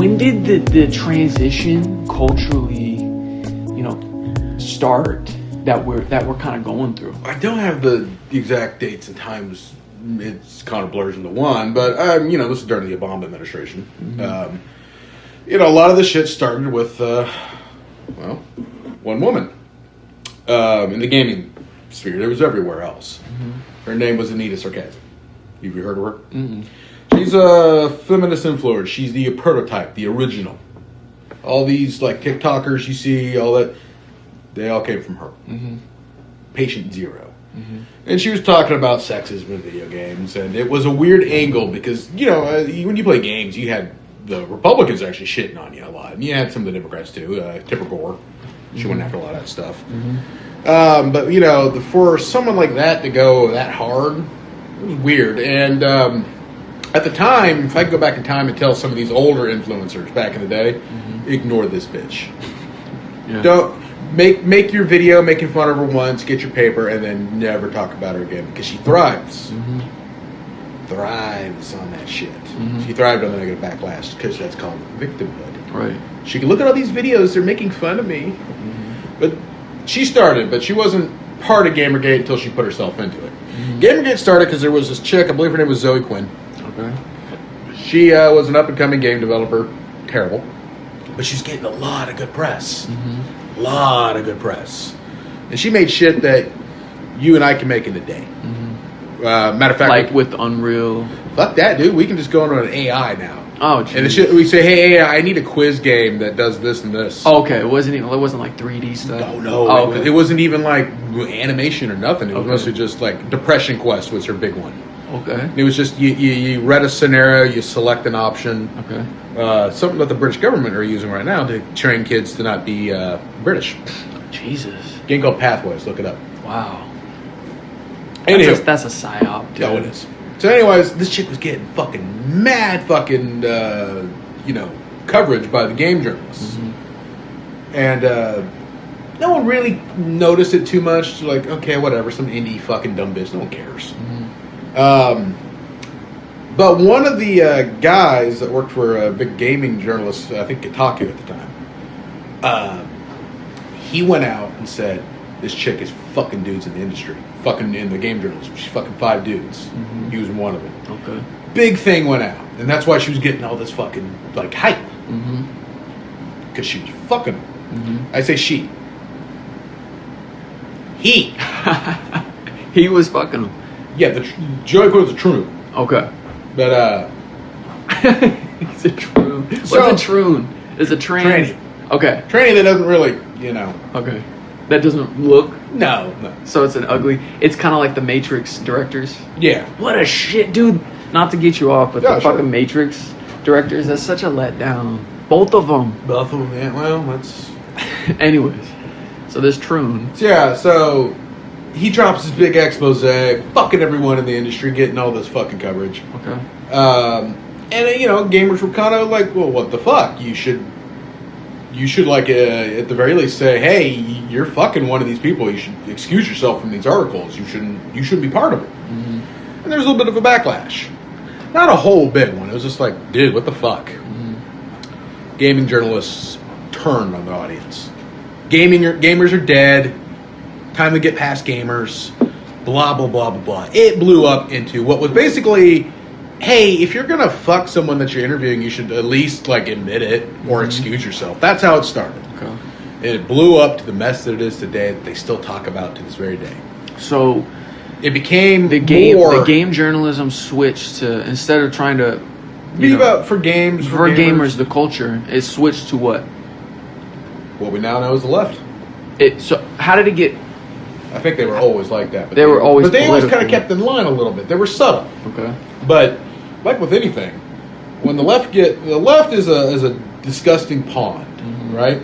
when did the transition culturally, start that we're kind of going through? I don't have the exact dates and times. It's kind of blurs into one, but this is during the Obama administration. Mm-hmm. A lot of the shit started with one woman in the gaming sphere. There was everywhere else. Mm-hmm. Her name was Anita Sarkeesian. Have you heard of her? Mm-hmm. She's a feminist influencer. She's the prototype, the original. All these like TikTokers you see, all that, they all came from her. Mm-hmm. Patient zero. Mm-hmm. And she was talking about sexism in video games, and it was a weird angle because, when you play games, you had the Republicans actually shitting on you a lot. And you had some of the Democrats too, Tipper Gore. She went after a lot of that stuff. Mm-hmm. But, for someone like that to go that hard, it was weird. And at the time, if I could go back in time and tell some of these older influencers back in the day, ignore this bitch. Yeah. Don't make your video making fun of her once, get your paper, and then never talk about her again because she thrives. Mm-hmm. Thrives on that shit. Mm-hmm. She thrived on the negative backlash because that's called victimhood. Right. She can look at all these videos; they're making fun of me. Mm-hmm. But she started, but she wasn't part of Gamergate until she put herself into it. Mm-hmm. Gamergate started because there was this chick, I believe her name was Zoe Quinn. Okay. She was an up-and-coming game developer. Terrible. But she's getting a lot of good press. Mm-hmm. A lot of good press. And she made shit that you and I can make in a day. Mm-hmm. Matter of fact... Like with Unreal. Fuck that, dude. We can just go into an AI now. Oh, geez. And the shit, we say, hey, AI, I need a quiz game that does this and this. Oh, okay. It wasn't like 3D stuff? No. Oh, okay. It wasn't even like animation or nothing. It was Okay. mostly just like Depression Quest was her big one. Okay. It was just you read a scenario, you select an option. Okay. Something that the British government are using right now to train kids to not be British. Jesus. Game called Pathways. Look it up. Wow. Anywho. That's a psyop, dude. No, it is. So anyways, this chick was getting fucking mad fucking, coverage by the game journalists. Mm-hmm. And no one really noticed it too much. Like, okay, whatever, some indie fucking dumb bitch. No one cares. Mm-hmm. But one of the guys that worked for a big gaming journalist, I think Kotaku at the time, he went out and said, this chick is fucking dudes in the industry. Fucking in the game journalism. She's fucking 5 dudes. Mm-hmm. He was one of them. Okay. Big thing went out. And that's why she was getting all this fucking, like, hype. Mm-hmm. Because she was fucking them. Mm-hmm. I say she. He. He was fucking him. Yeah, Joey Quinn was a troon. Okay. But, He's a troon. What's So- a troon? Is a train? Tranny. Okay. Tranny that doesn't really, Okay. That doesn't look. No. So it's an ugly. It's kind of like the Matrix directors. Yeah. What a shit, dude. Not to get you off, but Yeah, the sure. fucking Matrix directors. That's such a letdown. Both of them. Both of them, yeah. Well, that's... Anyways, so this troon. Yeah, so he drops his big expose, fucking everyone in the industry getting all this fucking coverage. Okay. And gamers were kind of like, well, what the fuck? You should like, at the very least say, hey, you're fucking one of these people. You should excuse yourself from these articles. You shouldn't be part of it. Mm-hmm. And there's a little bit of a backlash. Not a whole big one. It was just like, dude, what the fuck? Mm-hmm. Gaming journalists turned on the audience. Gamers are dead. Time to get past gamers. Blah, blah, blah, blah, blah. It blew up into what was basically, hey, if you're going to fuck someone that you're interviewing, you should at least, like, admit it or excuse yourself. That's how it started. Okay. And it blew up to the mess that it is today that they still talk about to this very day. So It became the more... The game journalism switched to, instead of trying to Be about for games, for gamers, the culture, it switched to what? What we now know is the left. So how did it get? I think they were always like that. But They were always But they always kind of political. kept in line a little bit. They were subtle. Okay. But like with anything, when the left is a disgusting pond, right?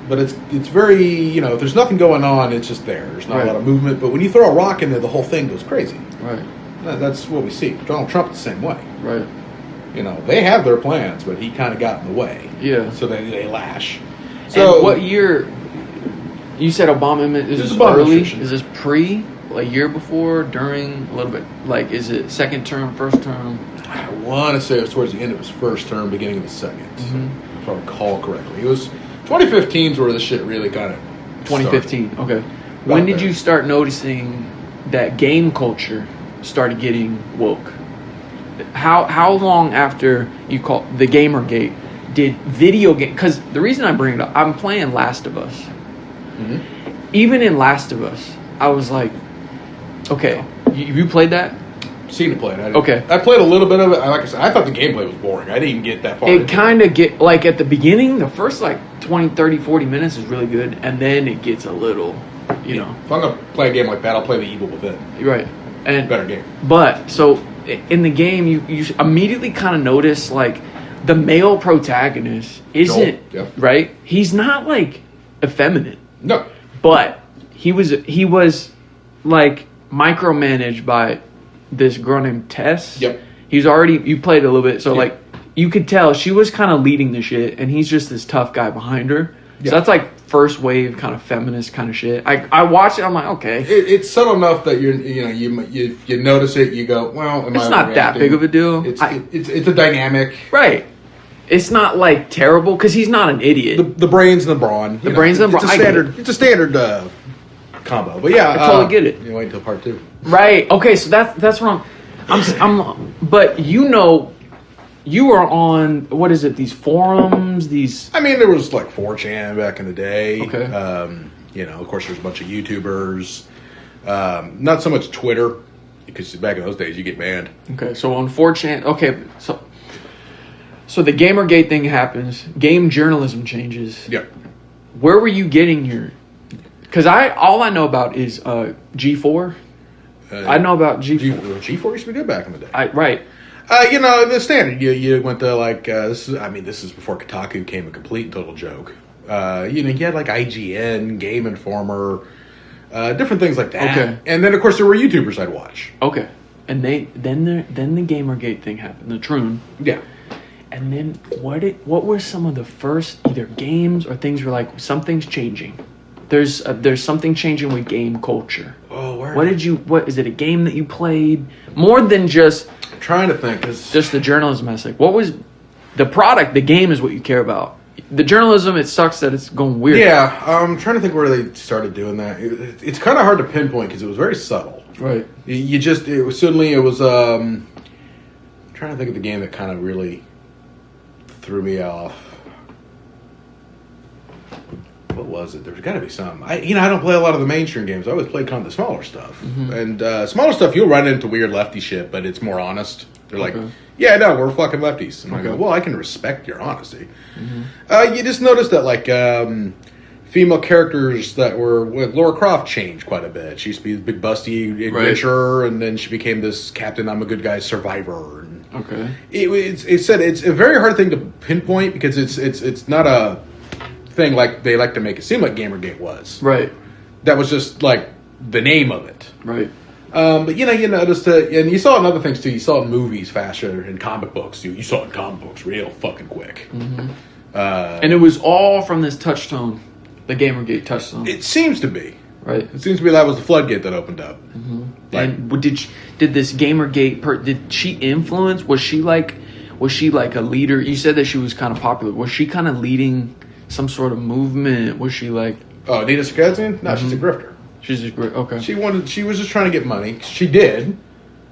But it's very, if there's nothing going on, it's just there. There's not a lot of movement. But when you throw a rock in there, the whole thing goes crazy. Right. That's what we see. Donald Trump the same way. Right. They have their plans, but he kind of got in the way. Yeah. So they lash. So and what year? You said Obama. Is this Obama early? administration. Is this pre? A year before? During? A little bit. Like, is it second term? First term? want to say it was towards the end of his first term, beginning of the second, Mm-hmm. if I recall correctly. It was 2015 is where the shit really kind of 2015. Okay. When did you start noticing that game culture started getting woke? How long after you call the Gamergate did video game? Because the reason I bring it up, I'm playing Last of Us. Mm-hmm. Even in Last of Us, I was like, okay, you played that? Seen it played. Okay. I played a little bit of it. Like I said, I thought the gameplay was boring. I didn't even get that far. It kind of get like at the beginning, the first like 20, 30, 40 minutes is really good, and then it gets a little, you know. If I'm gonna play a game like that, I'll play The Evil Within. Right. And Better game. But so in the game, you immediately kind of notice like the male protagonist isn't Joel, yep. right. He's not like effeminate, No. but he was like micromanaged by this girl named Tess. Yep. You played a little bit, so Yeah. like you could tell she was kind of leading the shit, and he's just this tough guy behind her. Yeah. So that's like first wave kind of feminist kind of shit. I watched it. I'm like, okay, It's subtle enough that you notice it. You go, well, am it's I not that overreacting? big of a deal. It's a dynamic. Right. It's not like terrible because he's not an idiot. The brains and the brawn. The brains and the It's a brawn, I get standard. It's a standard combo. But yeah, I totally get it. You wait until part 2. Right. Okay. So that's what I'm. But you were on what is it? These forums. These. I mean, there was like 4chan back in the day. Okay. Of course, there's a bunch of YouTubers. Not so much Twitter, because back in those days you get banned. Okay. So on 4chan. Okay. So the Gamergate thing happens. Game journalism changes. Yeah. Where were you getting your? Because all I know about is G4. I know about G4. G4 used to be good back in the day. Right. The standard. You went to like this is before Kotaku became a complete and total joke. You had like IGN, Game Informer, different things like that. Okay. And then of course there were YouTubers I'd watch. Okay. And then the Gamergate thing happened. The Troon. Yeah. And then what were some of the first either games or things were like something's changing? There's something changing with game culture. Oh, where? What is it a game that you played more than just I'm trying to think. just the journalism aspect? What was the product? The game is what you care about. The journalism, it sucks that it's going weird. Yeah, I'm trying to think where they started doing that. It's kind of hard to pinpoint because it was very subtle. Right. It was trying to think of the game that kind of really threw me off. What was it? There's got to be some. I don't play a lot of the mainstream games. I always play kind of the smaller stuff. Mm-hmm. And smaller stuff, you'll run into weird lefty shit, but it's more honest. They're like, Okay. yeah, no, we're fucking lefties. And I go, Okay. well, I can respect your honesty. You just notice that, like, female characters that were with Laura Croft changed quite a bit. She used to be the big busty adventurer, and then she became this captain, I'm a good guy survivor. And Okay. it's a very hard thing to pinpoint because it's not a thing like they like to make it seem like Gamergate was. Right. That was just like the name of it. Right. But you noticed that, and you saw it in other things too. You saw it in movies faster, in comic books too. You saw it in comic books real fucking quick. And it was all from this touchstone, the Gamergate touchstone. It seems to be. Right. It seems to be that was the floodgate that opened up. Like, And did this Gamergate did she influence? Was she like a leader? You said that she was kind of popular. Was she kind of leading some sort of movement? Was she like? oh, Nina Sarkeesian? No, she's a grifter. She's just great. Okay. She was just trying to get money. She did.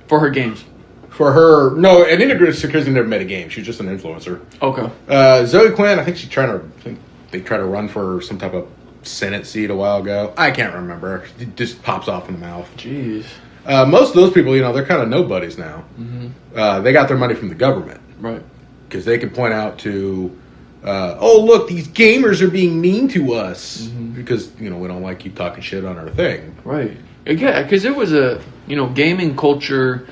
For her games. For her, no, and Nina Sarkeesian never made a game. She was just an influencer. Okay. Zoe Quinn, I think they tried to run for some type of Senate seat a while ago. I can't remember. It just pops off in the mouth. Jeez. Most of those people, they're kind of nobodies now. They got their money from the government. Right. Because they can point out to, oh, look, these gamers are being mean to us. Because, we don't like you talking shit on our thing. Right. Yeah, because it was a, gaming culture,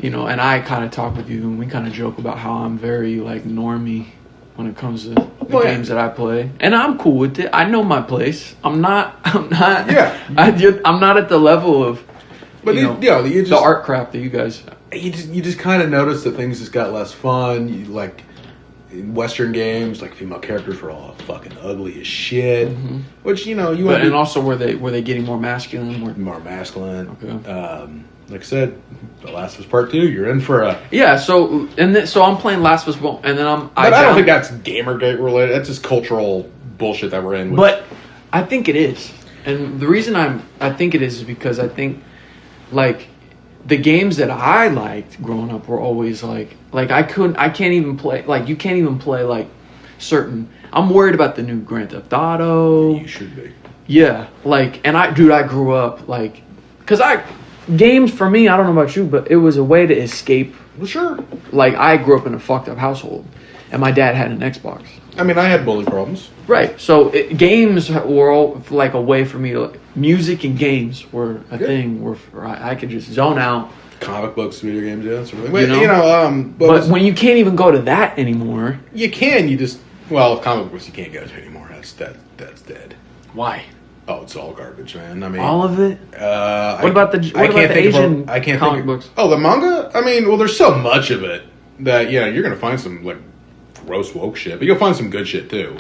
and I kind of talk with you and we kind of joke about how I'm very, like, normie when it comes to the games that I play. And I'm cool with it. I know my place. I'm not. Yeah. I'm not at the level of, But the art crap that you guys. You just kind of notice that things just got less fun. Like in Western games, like female characters were all fucking ugly as shit. Which you But, and also were they getting more masculine? more masculine. Okay. like I said, The Last of Us Part 2, you're in for a... Yeah, so I'm playing Last of Us, and then But I don't think that's Gamergate related. That's just cultural bullshit that we're in. But I think it is. And the reason I think it is because I think, like, the games that I liked growing up were always like I can't even play, like, you can't even play, like, certain... I'm worried about the new Grand Theft Auto. You should be. Yeah, like, and I grew up, like, because games for me, I don't know about you, but it was a way to escape. Well, sure. Like, I grew up in a fucked up household, and my dad had an Xbox. I mean, I had bully problems. Right, so games were all, like, a way for me to, music and games were a thing where I could just zone out. Comic books, video games, yeah, sort of thing. But when you can't even go to that anymore. You can, you just... Well, comic books you can't go to anymore. That's dead. Why? Oh, it's all garbage, man. I mean, all of it. What about the Asian comic books? Oh, the manga. I mean, well, there's so much of it that you're gonna find some like gross woke shit, but you'll find some good shit too.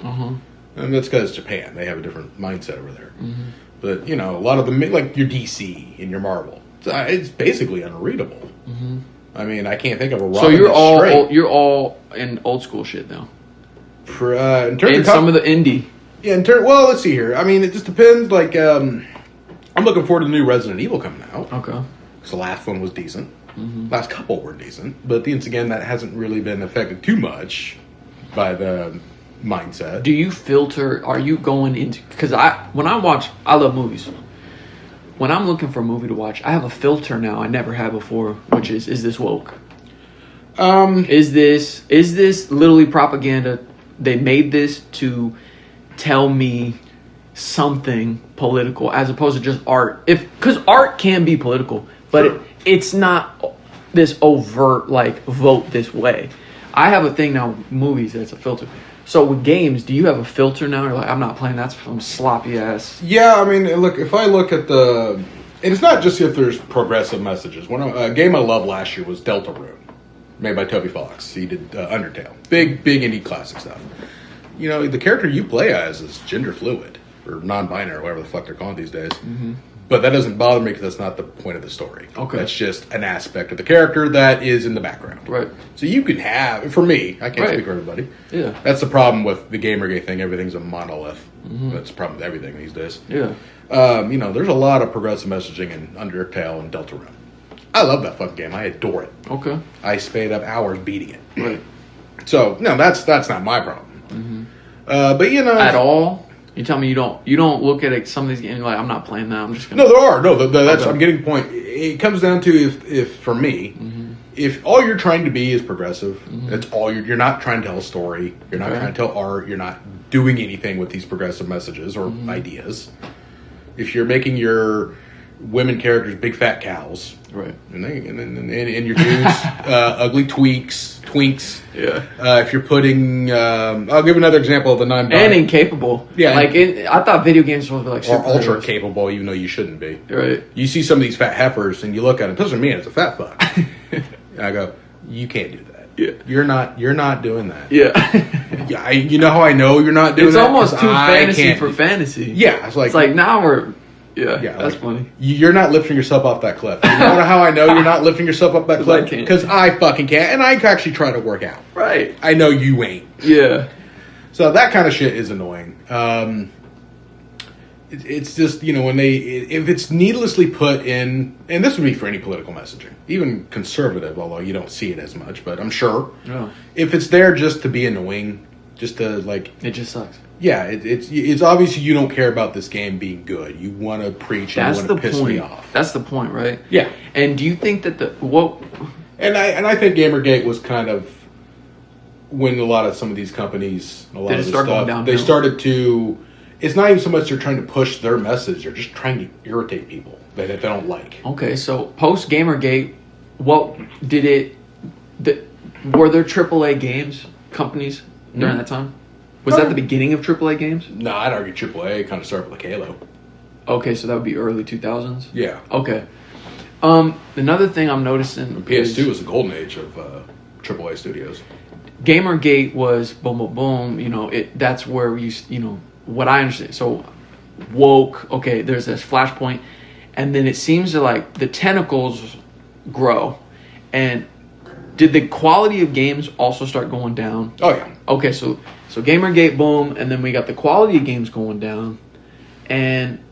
And that's because Japan, they have a different mindset over there. But a lot of the like your DC and your Marvel, it's basically unreadable. I mean, I can't think of a Robin. So you're all in old school shit now. In terms of some of the indie. Yeah, well, let's see here. I mean, it just depends. Like, I'm looking forward to the new Resident Evil coming out. Okay. Because the last one was decent. Last couple were decent. But once again, that hasn't really been affected too much by the mindset. Do you filter? Are you going into... Because when I watch... I love movies. When I'm looking for a movie to watch, I have a filter now I never had before, which is this woke? Is this literally propaganda? They made this to tell me something political as opposed to just art. Because art can be political, but it's not this overt, like, vote this way. I have a thing now with movies that's a filter. So with games, do you have a filter now? You're like, I'm not playing that from sloppy ass. Yeah, I mean, look, if I look at and it's not just if there's progressive messages. A game I loved last year was Deltarune, made by Toby Fox. He did Undertale. Big indie classic stuff. The character you play as is gender fluid or non-binary, whatever the fuck they're calling these days. But that doesn't bother me because that's not the point of the story. Okay. That's just an aspect of the character that is in the background. Right. So you can have, for me, I can't speak for everybody. Yeah. That's the problem with the Gamergate thing. Everything's a monolith. That's the problem with everything these days. Yeah. There's a lot of progressive messaging in Undertale and Deltarune. I love that fucking game. I adore it. Okay. I spent up hours beating it. Right. So, no, that's not my problem. But at all, you tell me you don't look at some of these games like, I'm not playing that. I'm just gonna... No, there are. No, that's I'm getting the point. It comes down to if for me, if all you're trying to be is progressive, that's all you're not trying to tell a story. You're not trying to tell art. You're not doing anything with these progressive messages or ideas. If you're making your women characters big fat cows, right, and your dudes ugly twinks. Yeah. If you're putting, I'll give another example of the non-binary. And incapable. Yeah. Like I thought video games were supposed to be like super or ultra capable, even though you shouldn't be. Right. You see some of these fat heifers, and you look at them. Doesn't mean it's a fat fuck. And I go, you can't do that. Yeah. You're not doing that. Yeah. Yeah. You know how I know you're not doing it's that? It's almost too fantasy for fantasy. Yeah. It's like now we're. Yeah, that's funny. You're not lifting yourself off that cliff. You know how I know you're not lifting yourself up that cliff? Because I fucking can't, and I actually try to work out. Right. I know you ain't. Yeah. So that kind of shit is annoying. It's just, when if it's needlessly put in, and this would be for any political messaging, even conservative, although you don't see it as much, but I'm sure. Oh. If it's there just to be annoying, just to like... It just sucks. Yeah, it's obvious you don't care about this game being good. You want to preach and you want to piss me off. That's the point, right? Yeah. And do you think that And I think Gamergate was kind of when a lot of some of these companies, a lot of this stuff, they started to... It's not even so much they're trying to push their message. They're just trying to irritate people that they don't like. Okay, so post Gamergate, what did it... were there AAA games companies during that time? Was that the beginning of AAA games? No, I'd argue AAA kind of started with like Halo. Okay, so that would be early 2000s? Yeah. Okay. Another thing I'm noticing... PS2 was the golden age of AAA studios. Gamergate was boom, boom, boom. That's where what I understand. So, woke, okay, there's this flashpoint. and then it seems to like the tentacles grow. And did the quality of games also start going down? Oh yeah. Okay, so Gamergate, boom, and then we got the quality of games going down. And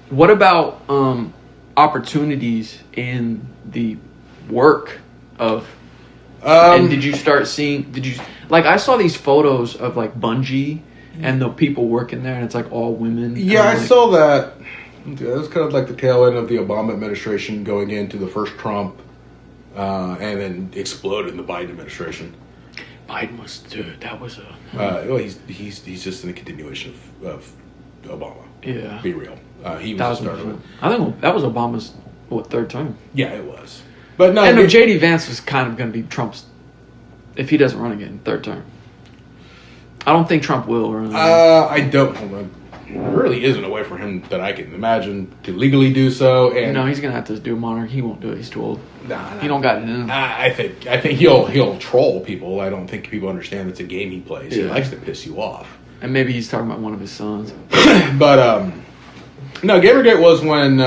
what about opportunities in the work of? And did you start seeing? I saw these photos of like Bungie and the people working there, and it's like all women. Yeah, I like, saw that. That was kind of like the tail end of the Obama administration going into the first Trump, and then exploded in the Biden administration. Biden was, dude, that was a... Well, he's just in a continuation of Obama. Yeah. Be real. He was the start of it. I think that was Obama's, third term? Yeah, it was. But no, and no, J.D. Vance was kind of going to be Trump's, if he doesn't run again, third term. I don't think Trump will run again. I don't. There really isn't a way for him that I can imagine to legally do so. And no, he's going to have to do a monarch. He won't do it. He's too old. Nah. He don't got it in him. I think he'll troll people. I don't think people understand it's a game he plays. Yeah. He likes to piss you off. And maybe he's talking about one of his sons. But no, Gamergate was when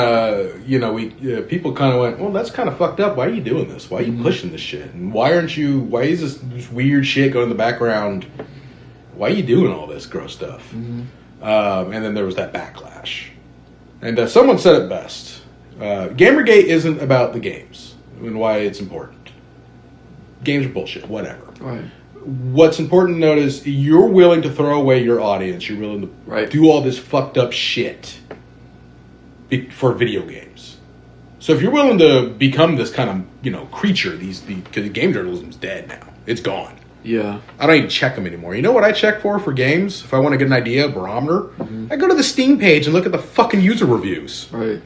people kind of went, well, that's kind of fucked up. Why are you doing this? Why are you pushing this shit? And why is this weird shit going in the background? Why are you doing all this gross stuff? Mm-hmm. And then there was that backlash. And someone said it best. Gamergate isn't about the games and why it's important. Games are bullshit, whatever. Right. What's important to note is you're willing to throw away your audience. You're willing to do all this fucked up shit for video games. So if you're willing to become this kind of, creature, because game journalism's dead now. It's gone. Yeah. I don't even check them anymore. You know what I check for games? If I want to get an idea, a barometer, I go to the Steam page and look at the fucking user reviews. Right.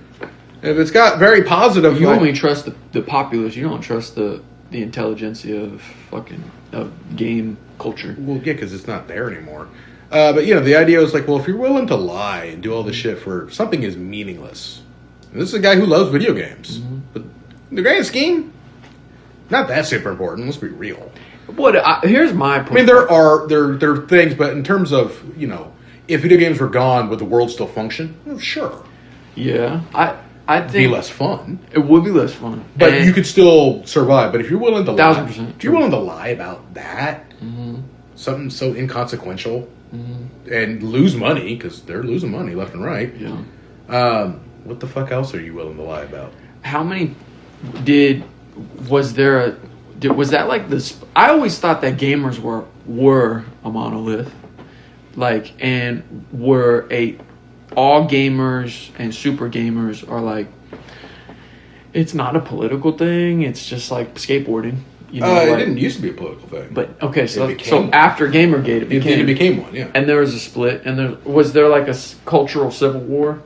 If it's got very positive... You only trust the populace. You don't trust the intelligentsia of game culture. Well, yeah, because it's not there anymore. But, the idea is like, well, if you're willing to lie and do all this shit for something is meaningless. And this is a guy who loves video games. Mm-hmm. But in the grand scheme, not that super important. Let's be real. Here's my point. I mean, there are things, but in terms of, if video games were gone, would the world still function? Well, sure. Yeah. I think... It'd be less fun. It would be less fun. But you could still survive. But if you're willing to lie... 1,000%. If you're willing to lie about that, something so inconsequential, and lose money, because they're losing money left and right. Yeah. What the fuck else are you willing to lie about? How many... Was that like this? I always thought that gamers were a monolith, and all gamers and super gamers are like. It's not a political thing. It's just like skateboarding. It didn't used to be a political thing. But okay, so after Gamergate, it became one. Yeah, and there was a split, and was there like a cultural civil war?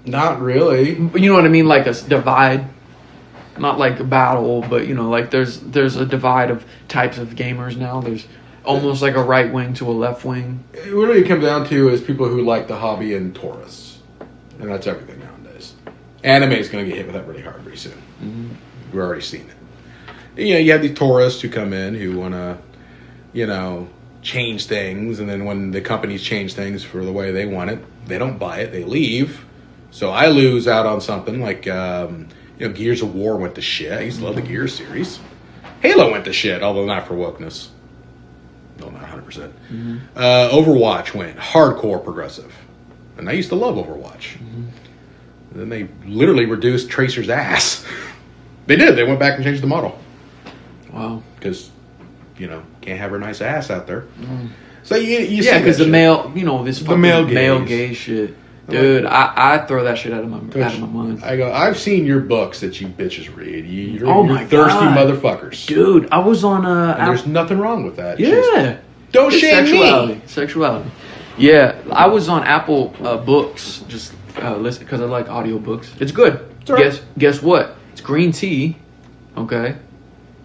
Not really. You know what I mean, like a divide. Not like a battle, but there's a divide of types of gamers now. There's almost like a right wing to a left wing. What it really comes down to is people who like the hobby and tourists, and that's everything nowadays. Anime is going to get hit with that really hard pretty soon. Mm-hmm. We're already seeing it. You have these tourists who come in who want to, change things, and then when the companies change things for the way they want it, they don't buy it, they leave. So I lose out on something like. Gears of War went to shit. I used to love the Gears series. Halo went to shit, although not for wokeness. No, not 100%. Mm-hmm. Overwatch went hardcore progressive. And I used to love Overwatch. Mm-hmm. And then they literally reduced Tracer's ass. They did. They went back and changed the model. Wow. Because, can't have her nice ass out there. Mm. So you see because the shit. Male, this fucking male gaze. Gay shit. Dude, I throw that shit out of my mind. I go, I've seen your books that you bitches read. You're thirsty God. Motherfuckers. Dude, I was on and there's nothing wrong with that. Yeah. Don't shame me. Sexuality. Yeah, I was on Apple Books, just listen, because I like audiobooks. It's good. It's all right. Guess what? It's green tea, okay?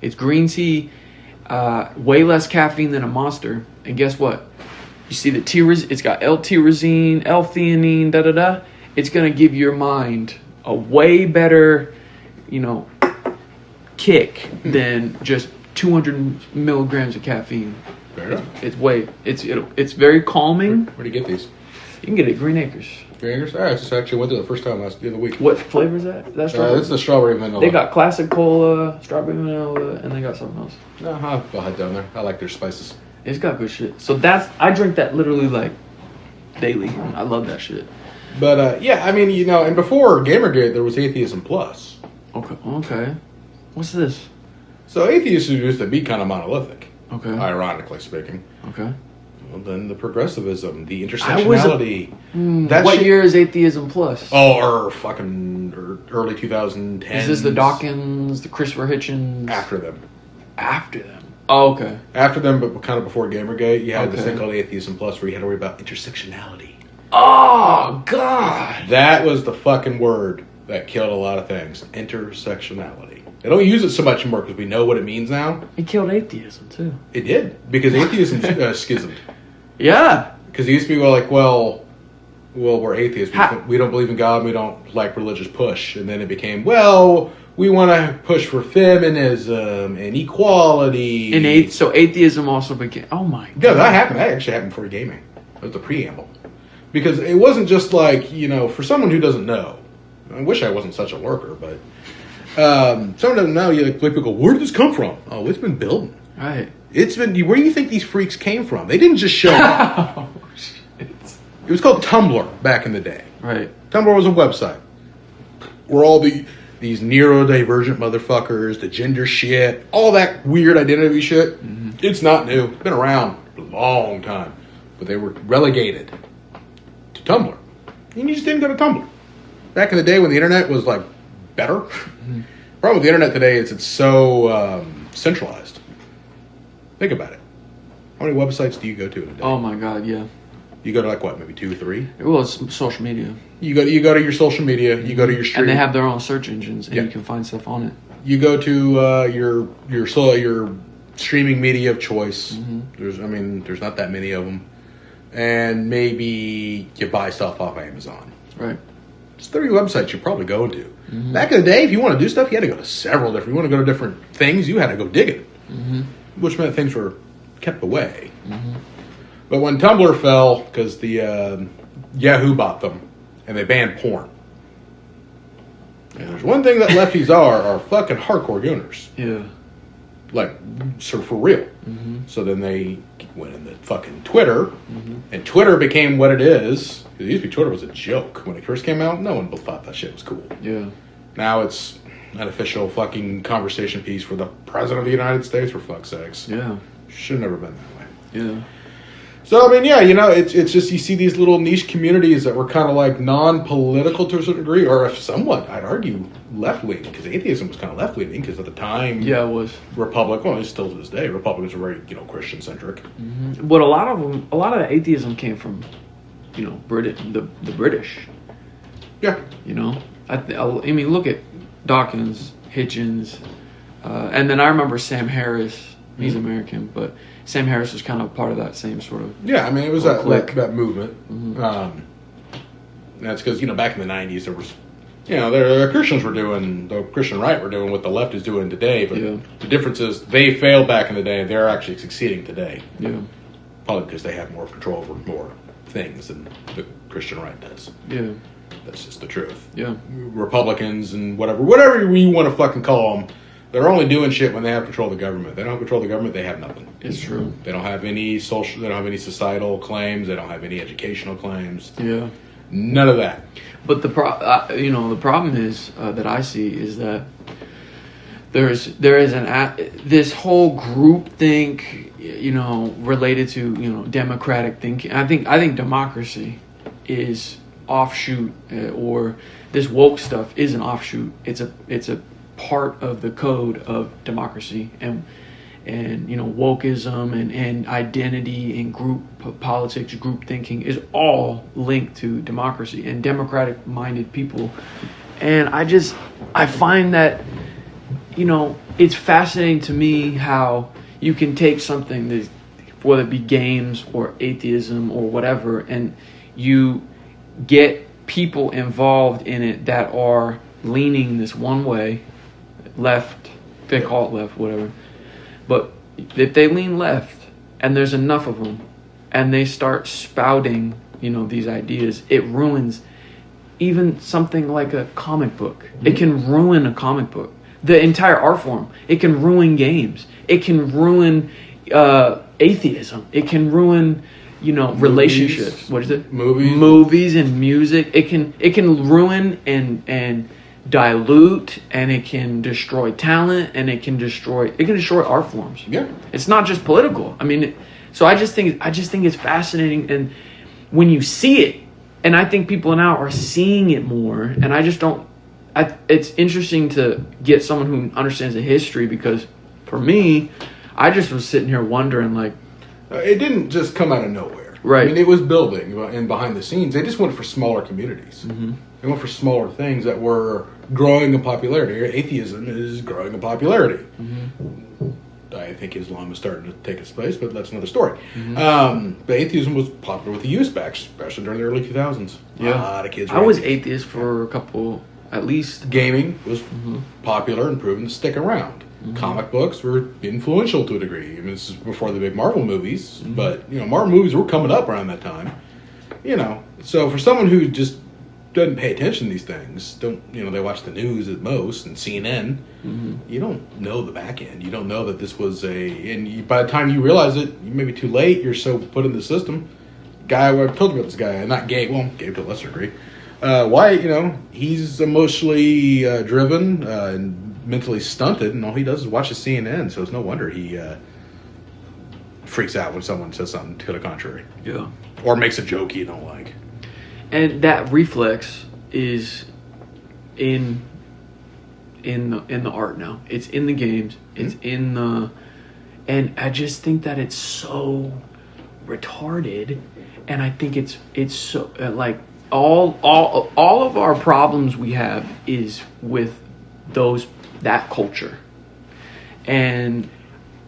It's green tea, way less caffeine than a Monster. And guess what? You see the it's got L-tyrosine, L-theanine, da-da-da. It's going to give your mind a way better, kick than just 200 milligrams of caffeine. Fair enough. It's very calming. Where do you get these? You can get it at Green Acres. Green Acres? I just actually went there the first time the other week. What flavor is that? That's strawberry. It's the strawberry vanilla. They got classic cola, strawberry vanilla, and they got something else. I'll head down there. I like their spices. It's got good shit. So I drink that literally like daily. I love that shit. But yeah, I mean, and before Gamergate, there was Atheism Plus. Okay. What's this? So atheism used to be kind of monolithic. Okay. Ironically speaking. Okay. Well, then the progressivism, the intersectionality. What year is Atheism Plus? Oh, fucking early 2010s. Is this the Dawkins, the Christopher Hitchens? After them. After them. Oh, okay. After them, but kind of before Gamergate, you had this thing called Atheism Plus where you had to worry about intersectionality. Oh, God. That was the fucking word that killed a lot of things. Intersectionality. They don't use it so much anymore because we know what it means now. It killed atheism, too. It did. Because atheism schismed. Yeah. Because it used to be well, we're atheists. We don't believe in God. We don't like religious push. And then it became, we want to push for feminism and equality. So atheism also became, oh my God. Yeah, that happened. That actually happened before gaming. That was the preamble. Because it wasn't just like, for someone who doesn't know, I wish I wasn't such a lurker, but someone doesn't know, people go, where did this come from? Oh, it's been building. Right. It's been, where do you think these freaks came from? They didn't just show up. Oh, shit. It was called Tumblr back in the day. Right. Tumblr was a website where all these neurodivergent motherfuckers, the gender shit, all that weird identity shit, it's not new. It's been around for a long time. But they were relegated to Tumblr. And you just didn't go to Tumblr. Back in the day when the internet was like better. Problem with the internet today is it's so centralized. Think about it. How many websites do you go to in a day? Oh my God, yeah. You go to like what, maybe 2 or 3? Well, it's social media. You go to your social media. You go to your stream. And they have their own search engines, and you can find stuff on it. You go to your streaming media of choice. There's not that many of them, and maybe you buy stuff off Amazon. Right. It's 30 websites you're probably going to. Back in the day, if you want to do stuff, you had to go to several different. You want to go to different things, you had to go digging, which meant things were kept away. But when Tumblr fell, because the Yahoo bought them, and they banned porn. And there's one thing that lefties are fucking hardcore gooners. Yeah. Like, so for real. So then they went into fucking Twitter, and Twitter became what it is. It used to be Twitter was a joke. When it first came out, no one thought that shit was cool. Yeah. Now it's an official fucking conversation piece for the President of the United States, for fuck's sakes. Yeah. Should have never been that way. Yeah. So, I mean, yeah, it's just you see these little niche communities that were kind of like non-political to a certain degree, or if somewhat, I'd argue, left-wing, because atheism was kind of left-leaning, because at the time... Yeah, it was. It's still to this day, Republicans are very, Christian-centric. But a lot of the atheism came from, the British. Yeah. I mean, look at Dawkins, Hitchens, and then I remember Sam Harris. He's American, but Sam Harris was kind of part of that same sort of... Yeah, I mean, it was that movement. That's because, back in the 90s, there was... the Christians were doing... The Christian right were doing what the left is doing today, but the difference is they failed back in the day, and they're actually succeeding today. Yeah. Probably because they have more control over more things than the Christian right does. Yeah. That's just the truth. Yeah. Republicans and whatever we want to fucking call them, they're only doing shit when they have control of the government. They don't have control of the government, they have nothing. It's true. They don't have any societal claims. They don't have any educational claims. Yeah. None of that. But the problem is that I see is that there is this whole group think, related to democratic thinking. I think democracy is offshoot, or this woke stuff is an offshoot. It's a part of the code of democracy, and wokeism and identity and group politics, group thinking is all linked to democracy and democratic minded people. And I find that it's fascinating to me how you can take something that, whether it be games or atheism or whatever, and you get people involved in it that are leaning this one way, left, they call it left, whatever. But if they lean left, and there's enough of them, and they start spouting these ideas, it ruins even something like a comic book. It can ruin a comic book. The entire art form. It can ruin games. It can ruin atheism. It can ruin, relationships. What is it? Movies and music. It can ruin and dilute, and it can destroy talent, and it can destroy art forms. Yeah. It's not just political. I mean, so I just think it's fascinating, and when you see it, and I think people now are seeing it more, and I just don't. It's interesting to get someone who understands the history, because for me, I just was sitting here wondering, like, it didn't just come out of nowhere. Right. I mean, it was building, and behind the scenes, they just went for smaller communities. Mm-hmm. They went for smaller things that were growing in popularity. Atheism is growing in popularity. Mm-hmm. I think Islam is starting to take its place, but that's another story. Mm-hmm. But atheism was popular with the youth back, especially during the early 2000s. Yeah. A lot of kids. I was atheist for a couple, at least. Gaming was popular and proven to stick around. Mm-hmm. Comic books were influential to a degree. I mean, this is before the big Marvel movies, but Marvel movies were coming up around that time. So for someone who just doesn't pay attention to these things, they watch the news at most and CNN. Mm-hmm. You don't know the back end. You don't know that this was by the time you realize it, you may be too late. You're so put in the system. I've told you about this guy, not Gabe. Well, Gabe to a lesser degree. Wyatt, he's emotionally driven and mentally stunted, and all he does is watch the CNN. So it's no wonder he freaks out when someone says something to the contrary. Yeah. Or makes a joke you don't like. And that reflex is in the art now. It's in the games. It's in the, and I just think that it's so retarded, and I think it's so like all of our problems we have is with that culture, and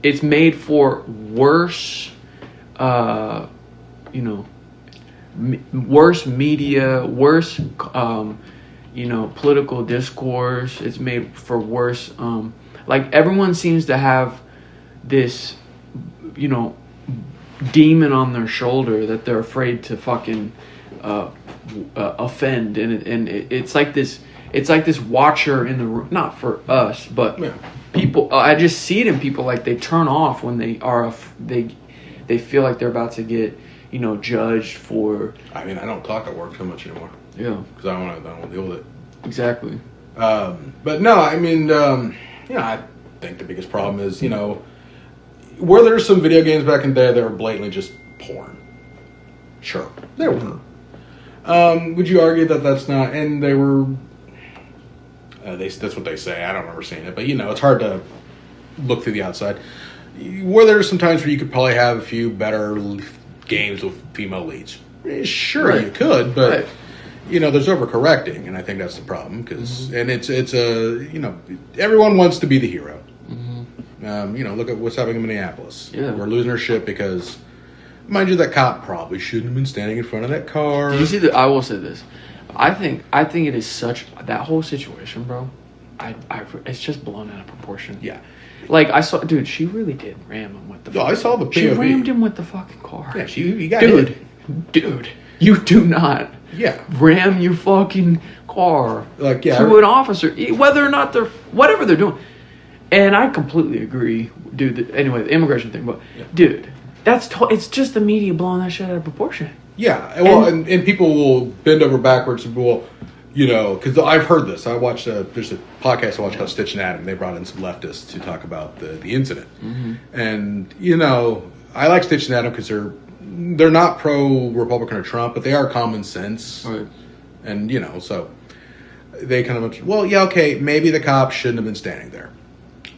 it's made for worse, worse media, worse, political discourse. It's made for worse. Like everyone seems to have this, demon on their shoulder that they're afraid to fucking offend, and it's like this. It's like this watcher in the room, not for us, but people. I just see it in people, like they turn off when they feel like they're about to get judged for. I mean, I don't talk at work too much anymore. Yeah, because I don't want to deal with it. Exactly. But no, I mean, I think the biggest problem is were there some video games back in the day that were blatantly just porn? Sure, there were. Would you argue that that's not? And they were. That's what they say. I don't remember seeing it, but it's hard to look through the outside. Were there some times where you could probably have a few better games with female leads? Sure, right. You could, but there's overcorrecting, and I think that's the problem. Because and it's everyone wants to be the hero. Mm-hmm. Look at what's happening in Minneapolis. Yeah. We're losing our shit because, mind you, that cop probably shouldn't have been standing in front of that car. Did you see I will say this. I think it is such that whole situation, bro. It's just blown out of proportion. Yeah, like I saw, dude. She really did ram him with the. No, I saw the POV. She rammed him with the fucking car. Yeah, you got dude. You do not. Yeah. Ram your fucking car. Like to an officer, whether or not they're whatever they're doing. And I completely agree, dude. Anyway, the immigration thing, but dude, it's just the media blowing that shit out of proportion. Yeah, well, and people will bend over backwards and because I've heard this. I watched there's a podcast I watched called Stitch and Adam. They brought in some leftists to talk about the incident, and I like Stitch and Adam because they're not pro Republican or Trump, but they are common sense, right? And so they kind of mentioned, well, yeah, okay, maybe the cop shouldn't have been standing there.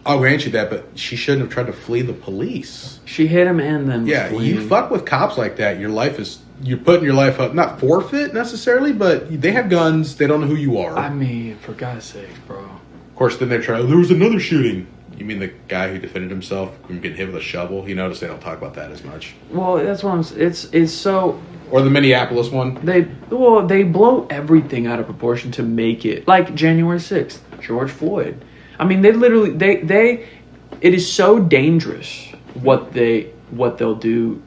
I'll grant you that, but she shouldn't have tried to flee the police. She hit him and then you fuck with cops like that, you're putting your life up, not forfeit necessarily, but they have guns, they don't know who you are. I mean, for God's sake, bro. Of course, then they're trying, there was another shooting. You mean the guy who defended himself from getting hit with a shovel? You notice they don't talk about that as much. Well, that's what I'm saying. It's so... Or the Minneapolis one. They blow everything out of proportion to make it... Like January 6th, George Floyd. I mean, they literally... It is so dangerous what they'll do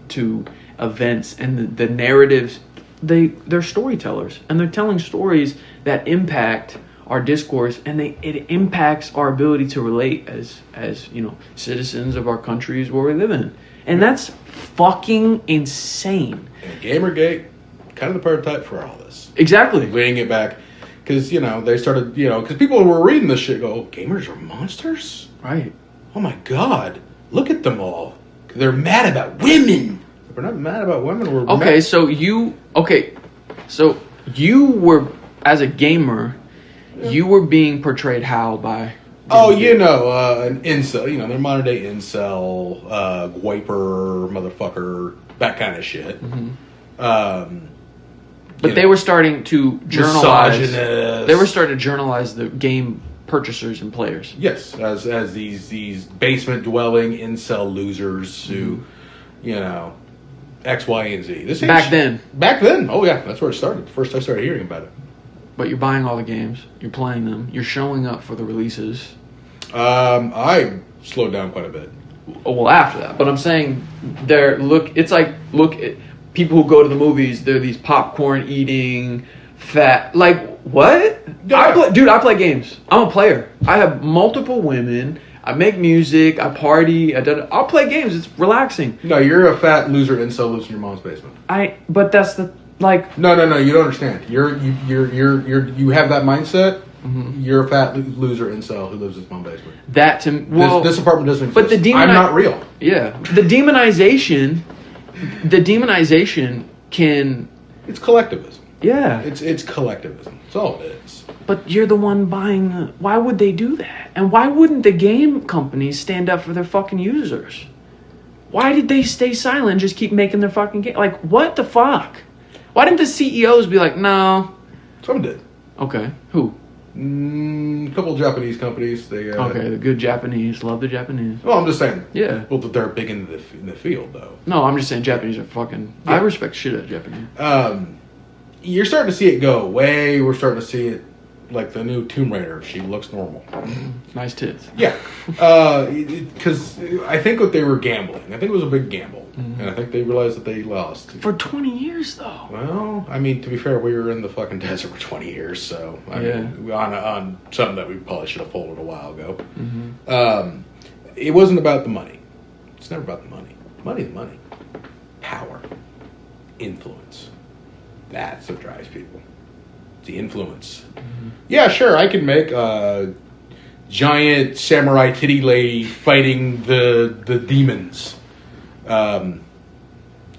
to events and the narratives. They're storytellers, and they're telling stories that impact our discourse, and it impacts our ability to relate as citizens of our countries where we live in, and that's fucking insane. And Gamergate, kind of the prototype for all this. Exactly. Leading it back, because they started, because people were reading this shit, go, oh, gamers are monsters. Right. Oh my god, look at them all. They're mad about women. We're not mad about women. We're Okay, mad. so you were, as a gamer, you were being portrayed how by? Oh, an incel. They're modern day incel, wiper, motherfucker, that kind of shit. Mm-hmm. But they were starting to journalize. Misogynist. They were starting to journalize the game purchasers and players. Yes, as these basement dwelling incel losers who, X, Y, and Z. This ain't Back then. Back then. Oh yeah, that's where it started. First I started hearing about it. But you're buying all the games. You're playing them. You're showing up for the releases. I slowed down quite a bit. Well, after that. But I'm saying it's like people who go to the movies, they're these popcorn eating, fat. Like, what? Yeah. I play games. I'm a player. I have multiple women. I make music. I party. I'll play games. It's relaxing. No, you're a fat loser incel lives in your mom's basement. But that's the like. No, you don't understand. You have that mindset. Mm-hmm. You're a fat loser incel who lives in his mom's basement. That to well, this apartment doesn't exist. But I'm not real. Yeah, the demonization can. It's collectivism. Yeah, it's collectivism. That's all it is. But you're the one buying. Why would they do that? And why wouldn't the game companies stand up for their fucking users? Why did they stay silent and just keep making their fucking game? Like, what the fuck? Why didn't the CEOs be like, no? Some did. Okay, who? A couple of Japanese companies. They okay, the good Japanese. Love the Japanese. Well, I'm just saying. Yeah. Well, they're big in the field, though. No, I'm just saying Japanese are fucking... Yeah. I respect shit out of Japanese. You're starting to see it go away. We're starting to see it, like the new Tomb Raider. She looks normal. Nice tits. Yeah. Because I think what they were gambling. I think it was a big gamble. Mm-hmm. And I think they realized that they lost. For 20 years, though. Well, I mean, to be fair, we were in the fucking desert for 20 years. So, I mean, on something that we probably should have folded a while ago. Mm-hmm. It wasn't about the money. It's never about the money. Money's money. Power. Influence. That's what drives people. The influence. Mm-hmm. Yeah, sure, I can make a giant samurai titty lady fighting the demons. I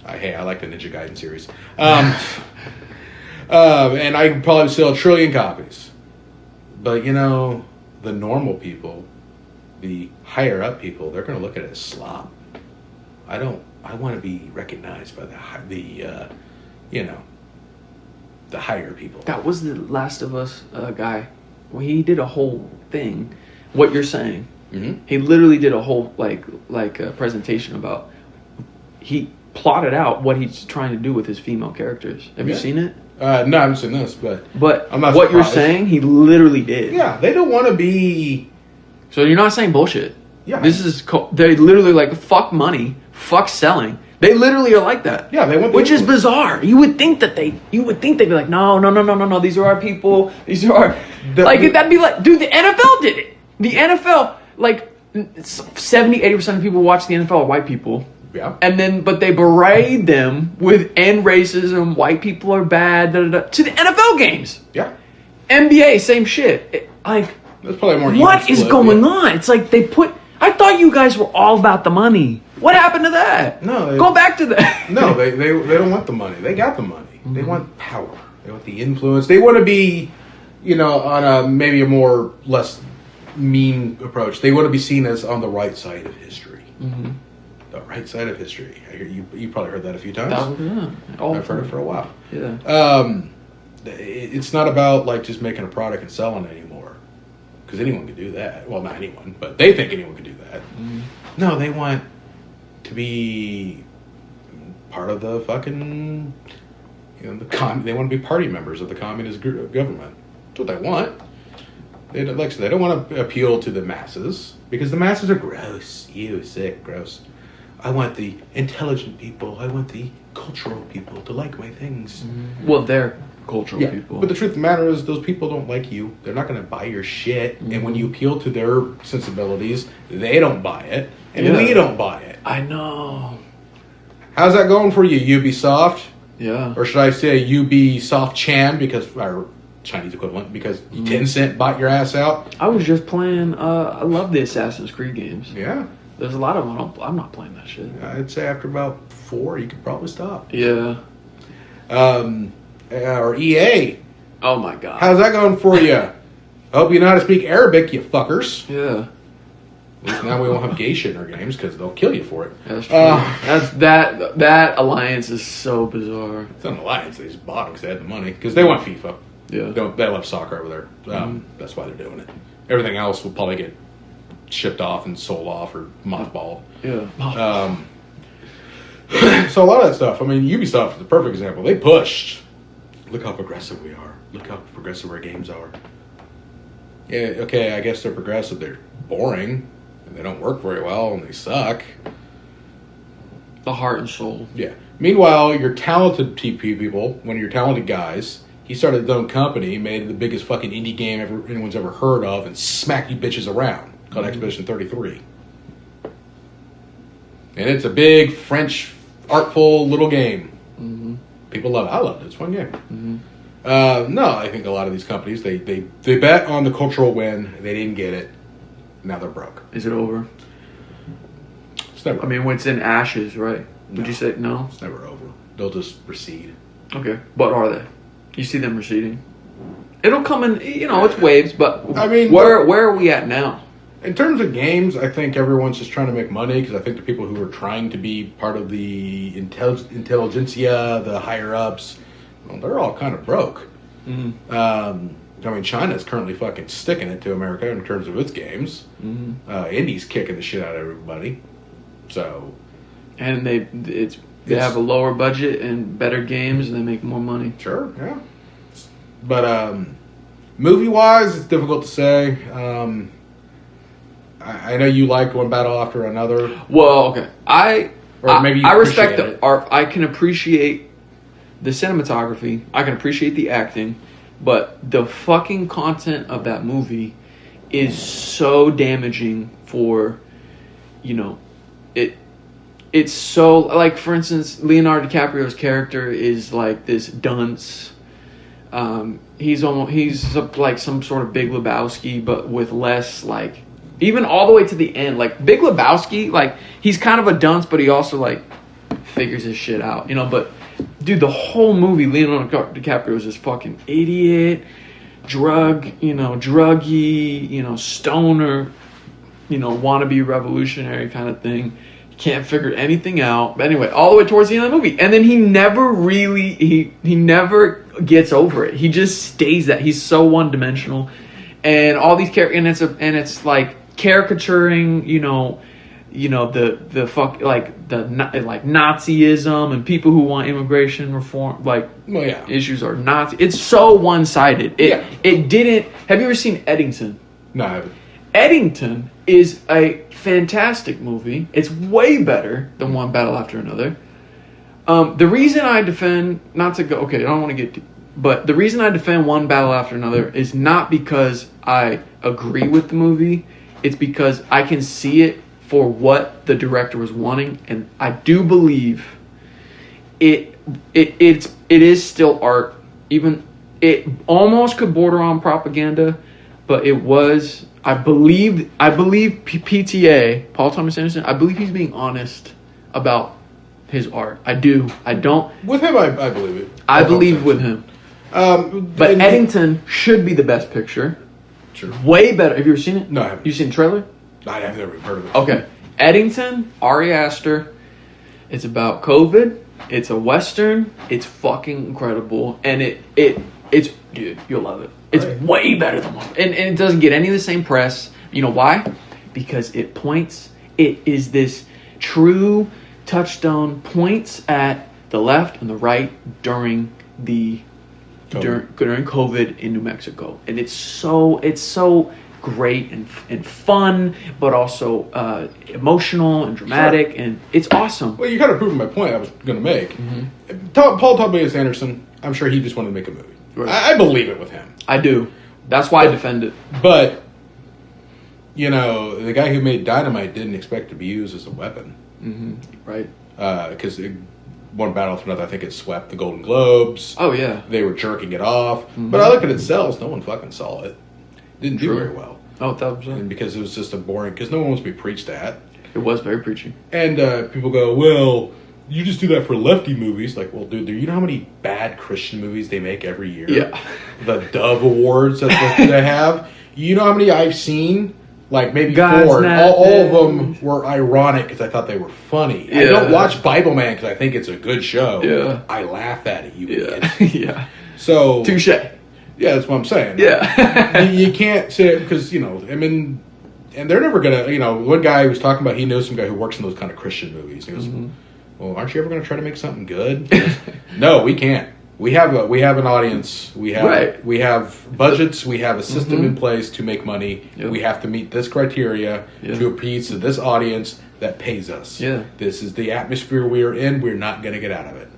like the Ninja Gaiden series. And I can probably sell 1 trillion copies. But, the normal people, the higher up people, they're going to look at it as slop. I want to be recognized by the higher people. That was the Last of Us guy. Well, he did a whole thing. What you're saying. Mm-hmm. He literally did a whole presentation about. He plotted out what he's trying to do with his female characters. Have you seen it? No, I haven't seen this, but I'm not what surprised. You're saying, he literally did. Yeah, they don't want to be. So you're not saying bullshit. Yeah, this is they literally like fuck money, fuck selling. They literally are like that. Yeah, they want, which is bizarre. You would think they'd be like, no. These are our people. These are our that'd be like, dude. The NFL did it. The NFL, like 70-80% of people watch the NFL are white people. Yeah. But they berate them with end racism. White people are bad. To the NFL games. Yeah. NBA, same shit. That's probably more. What is going on? It's like they put. I thought you guys were all about the money. What happened to that? No. Go back to that. No, they don't want the money. They got the money. Mm-hmm. They want power. They want the influence. They want to be, on maybe a more less mean approach. They want to be seen as on the right side of history. Mm-hmm. The right side of history. I hear you probably heard that a few times. I've heard it for a while. Yeah. It's not about like just making a product and selling it anymore. Because anyone can do that. Well, not anyone, but they think anyone can do that. Mm-hmm. No, they want to be part of the fucking, they want to be party members of the communist government. That's what they want. They don't want to appeal to the masses because the masses are gross, sick, gross. I want the intelligent people. I want the cultural people to like my things. Well, they're cultural people. But the truth of the matter is, those people don't like you. They're not going to buy your shit. And when you appeal to their sensibilities, they don't buy it, and we don't buy it. I know. How's that going for you, Ubisoft? Yeah. Or should I say Ubisoft Chan, because our Chinese equivalent, because Tencent bought your ass out? I was just playing. I love the Assassin's Creed games. Yeah. There's a lot of them. I'm not playing that shit. I'd say after about 4, you could probably stop. Yeah. Or EA. Oh my god. How's that going for you? I hope you know how to speak Arabic, you fuckers. Yeah. At least now we won't have gay shit in our games because they'll kill you for it. That's true. That alliance is so bizarre. It's not an alliance. They just bought them because they had the money. Because they want FIFA. Yeah. They love soccer over there. That's why they're doing it. Everything else will probably get shipped off and sold off or mothballed. Yeah. So a lot of that stuff. I mean, Ubisoft is a perfect example. They pushed. Look how progressive we are. Look how progressive our games are. Yeah, okay, I guess they're progressive. They're boring, and they don't work very well, and they suck. The heart and soul. Yeah. Meanwhile, your talented TP people, one of your talented guys, he started his own company, made the biggest fucking indie game anyone's ever heard of, and smacked you bitches around, called Expedition 33. And it's a big, French, artful little game. People love it. I loved it. It's a fun game. No, I think a lot of these companies, they bet on the cultural win. They didn't get it. Now they're broke. Is it over? It's never. I mean, when it's in ashes, right? Would you say no? It's never over. They'll just recede. Okay, but are they? You see them receding? It'll come in. It's waves. But I mean, where are we at now? In terms of games, I think everyone's just trying to make money because I think the people who are trying to be part of the intelligentsia, the higher ups, well, they're all kind of broke. I mean, China's currently fucking sticking it to America in terms of its games. Indie's kicking the shit out of everybody. So, and they have a lower budget and better games, and they make more money. Sure, yeah. But movie wise, it's difficult to say. I know you liked one battle after another. Well, okay. I respect the it. art. I can appreciate the cinematography. I can appreciate the acting, but the fucking content of that movie is so damaging for, it's so, like, for instance, Leonardo DiCaprio's character is like this dunce. He's like some sort of Big Lebowski, but with less, like, even all the way to the end, like Big Lebowski, like he's kind of a dunce, but he also like figures his shit out, But dude, the whole movie, Leonardo DiCaprio is this fucking idiot, druggy, stoner, wannabe revolutionary kind of thing. He can't figure anything out. But anyway, all the way towards the end of the movie, and then he never really he never gets over it. He just stays that he's so one dimensional, and all these characters, and it's like caricaturing, the fuck, like Nazism and people who want immigration reform, issues are Nazi. It's so one-sided. It didn't. Have you ever seen Eddington? No, I haven't. Eddington is a fantastic movie. It's way better than One Battle After Another. The reason I defend, not to go, okay, I don't want to get deep, but the reason I defend One Battle After Another is not because I agree with the movie. It's because I can see it for what the director was wanting, and I do believe it is still art. Even it almost could border on propaganda, but it was. I believe PTA, Paul Thomas Anderson. I believe he's being honest about his art. I do. I don't. With him, I believe it. I believe with him. But Eddington should be the best picture. Sure. Way better. Have you ever seen it? No, I haven't. You seen the trailer? I've never even heard of it. Okay. Eddington, Ari Aster. It's about COVID. It's a Western. It's fucking incredible. And it's dude, you'll love it. It's way better than one. And it doesn't get any of the same press. You know why? Because it is this true touchstone, points at the left and the right during during COVID in New Mexico. And it's so great and fun, but also emotional and dramatic, and it's awesome. Well, you kind of proved my point I was going to make. Paul Thomas Anderson, I'm sure he just wanted to make a movie. Right. I believe it with him. I do. That's why I defend it. But, you know, the guy who made Dynamite didn't expect to be used as a weapon. Right. Because one battle after another, I think it swept the Golden Globes. Oh, yeah. They were jerking it off. But I look at its sales, no one fucking saw it. Didn't do True. very well. Oh, 1,000%. And because it was just a boring, because no one wants to be preached at. It was very preachy. And people go, well, you just do that for lefty movies. Like, well, dude, do you know how many bad Christian movies they make every year? Yeah. The Dove Awards that they have. You know how many I've seen? Like, maybe God's 4. not All dead. of them were ironic because I thought they were funny. I Yeah. don't watch Bible Man because I think it's a good show. Yeah. I laugh at it, you Yeah. idiots. Yeah. So, Touche. yeah, that's what I'm saying. Yeah. you can't say, because, you know, I mean, and they're never going to, you know, one guy was talking about, he knows some guy who works in those kind of Christian movies. He goes, well, aren't you ever going to try to make something good? He goes, no, we can't. We have an audience. We have budgets. We have a system in place to make money. Yep. We have to meet this criteria Yeah. to appease to this audience that pays us. Yeah. This is the atmosphere we're in. We're not going to get out of it.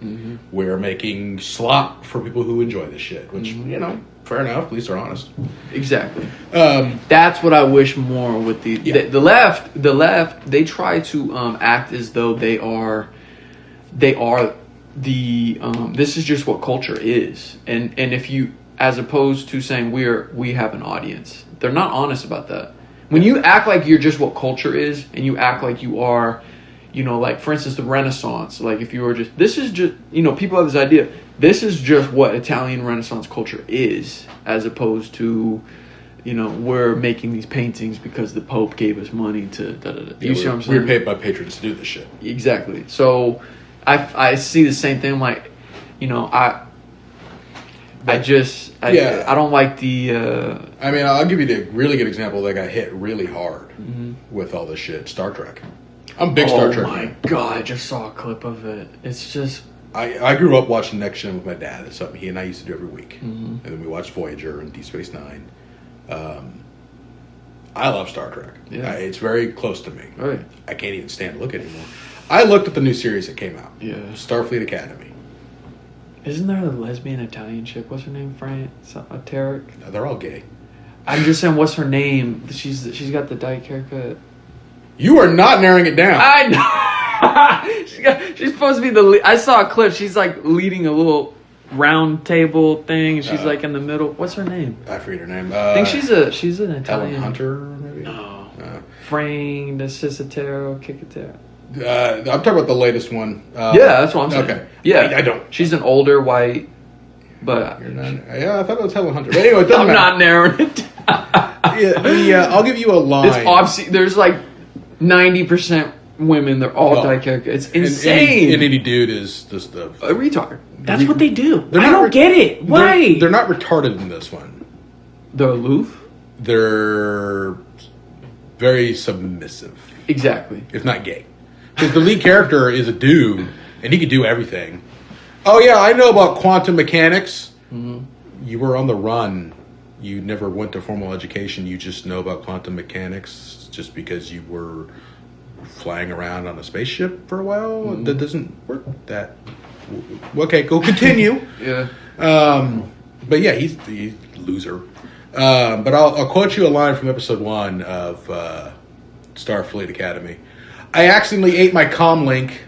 We're making slop for people who enjoy this shit, which, you know, fair enough. At least they're honest. Exactly. That's what I wish more with the left. The left, they try to act as though they are the this is just what culture is, and if you, as opposed to saying we have an audience, they're not honest about that. When you act like you're just what culture is, and you act like you are, you know, like for instance the Renaissance, like if you were just, this is just, you know, people have this idea, this is just what Italian Renaissance culture is, as opposed to, you know, we're making these paintings because the Pope gave us money to you see what I'm saying? We're paid by patrons to do this shit. Exactly. So I see the same thing. I'm like, you know, I don't like the. I mean, I'll give you the really good example that got hit really hard with all this shit. Star Trek. I'm a big Star Trek Oh my fan. god! I just saw a clip of it. It's just. I grew up watching Next Gen with my dad. It's something he and I used to do every week. And then we watched Voyager and Deep Space Nine. I love Star Trek. Yeah. It's very close to me. Right. I can't even stand to look at it anymore. I looked at the new series that came out. Yeah. Starfleet Academy. Isn't there a lesbian Italian chick? What's her name? Fran? Tarek? They're all gay. I'm just saying, what's her name? She's got the dyke haircut. You are not narrowing it down. I know. She's supposed to be the. I saw a clip. She's like leading a little round table thing. And she's like in the middle. What's her name? I forget her name. I think she's an Italian. Helen Hunter, maybe? No. Frank the Cicetero, Kikatero. I'm talking about the latest one. Yeah, that's what I'm saying. Okay. Yeah, I don't. She's an older white, but You're not, yeah, I thought it was Helen Hunter. But anyway, it doesn't I'm matter. not narrowing it down. Yeah, I'll give you a line. It's obviously there's like 90% women. They're all dyke haircut. It's insane. And any dude is just a retard. That's what they do. They're I not don't get it. Why? They're not retarded in this one. They're aloof. They're very submissive, Exactly. if not gay. Because the lead character is a dude, and he can do everything. Oh yeah, I know about quantum mechanics. You were on the run. You never went to formal education. You just know about quantum mechanics just because you were flying around on a spaceship for a while. That doesn't work. That okay? Go continue. Yeah. But yeah, he's a loser. But I'll quote you a line from episode 1 of Starfleet Academy. I accidentally ate my comm link.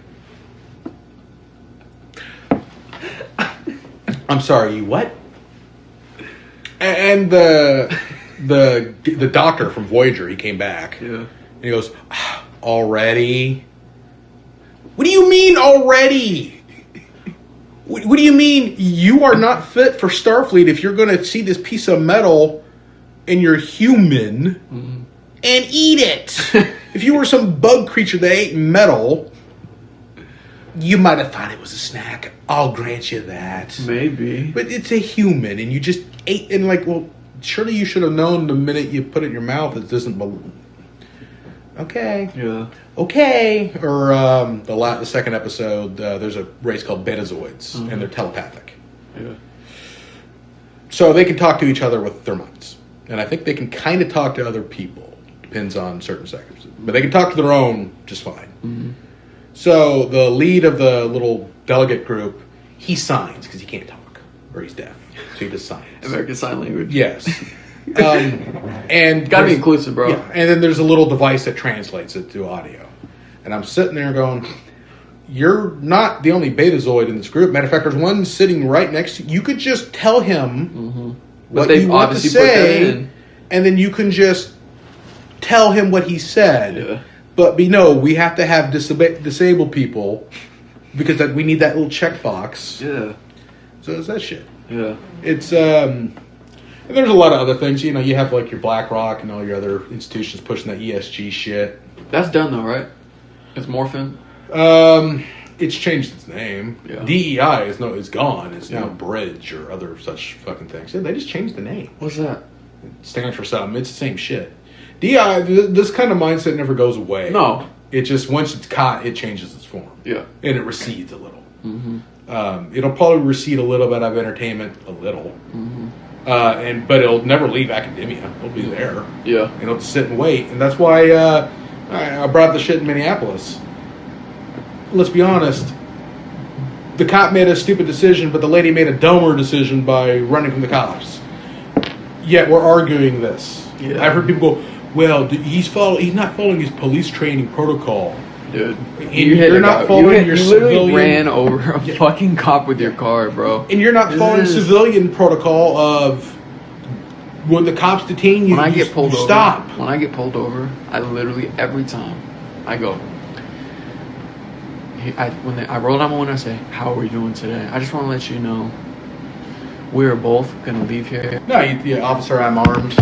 I'm sorry, you what? And the doctor from Voyager, he came back. Yeah. And he goes, already? What do you mean already? What do you mean you are not fit for Starfleet if you're going to see this piece of metal and you're human and eat it? If you were some bug creature that ate metal, you might have thought it was a snack. I'll grant you that. Maybe. But it's a human and you just ate and like, well, surely you should have known the minute you put it in your mouth it doesn't belong. Okay. Yeah. Okay. Or the second episode, there's a race called Betazoids, and they're telepathic. Yeah. So they can talk to each other with their minds. and I think they can kind of talk to other people. Depends on certain sectors, but they can talk to their own just fine. Mm-hmm. So the lead of the little delegate group, he signs because he can't talk or he's deaf, so he just signs. American Sign Language. Yes. And Gotta be inclusive, bro. Yeah, and then there's a little device that translates it to audio. And I'm sitting there going, you're not the only betazoid in this group. Matter of fact, there's one sitting right next to you. You could just tell him what they've you want to obviously put that say, in. and then you can just tell him what he said. Yeah. But we have to have disabled people because we need that little checkbox. Yeah. So it's that shit. Yeah. It's and there's a lot of other things. You know, you have like your BlackRock and all your other institutions pushing that ESG shit. That's done though, right? It's morphing. It's changed its name. Yeah. DEI is gone. It's now Yeah. Bridge or other such fucking things. Yeah, they just changed the name. What's that? It stands for something. It's the same shit. DEI, this kind of mindset never goes away. No. It just, once it's caught, it changes its form. Yeah. And it recedes a little. Mm-hmm. It'll probably recede a little bit out of entertainment, a little. Mm-hmm. But it'll never leave academia. It'll be there. Yeah. And it'll just sit and wait. And that's why I brought the shit in Minneapolis. Let's be honest. The cop made a stupid decision, but the lady made a dumber decision by running from the cops. Yet we're arguing this. Yeah. I've heard people go, well, he's not following his police training protocol. Dude, You're not following your you literally civilian... ran over a fucking cop with your car, bro. And you're not following civilian protocol of when the cops detain you, When I get pulled over, stop. When I get pulled over, I literally, every time, I go... I roll down my window and say, how are we doing today? I just want to let you know we are both going to leave here. No, officer, I'm armed.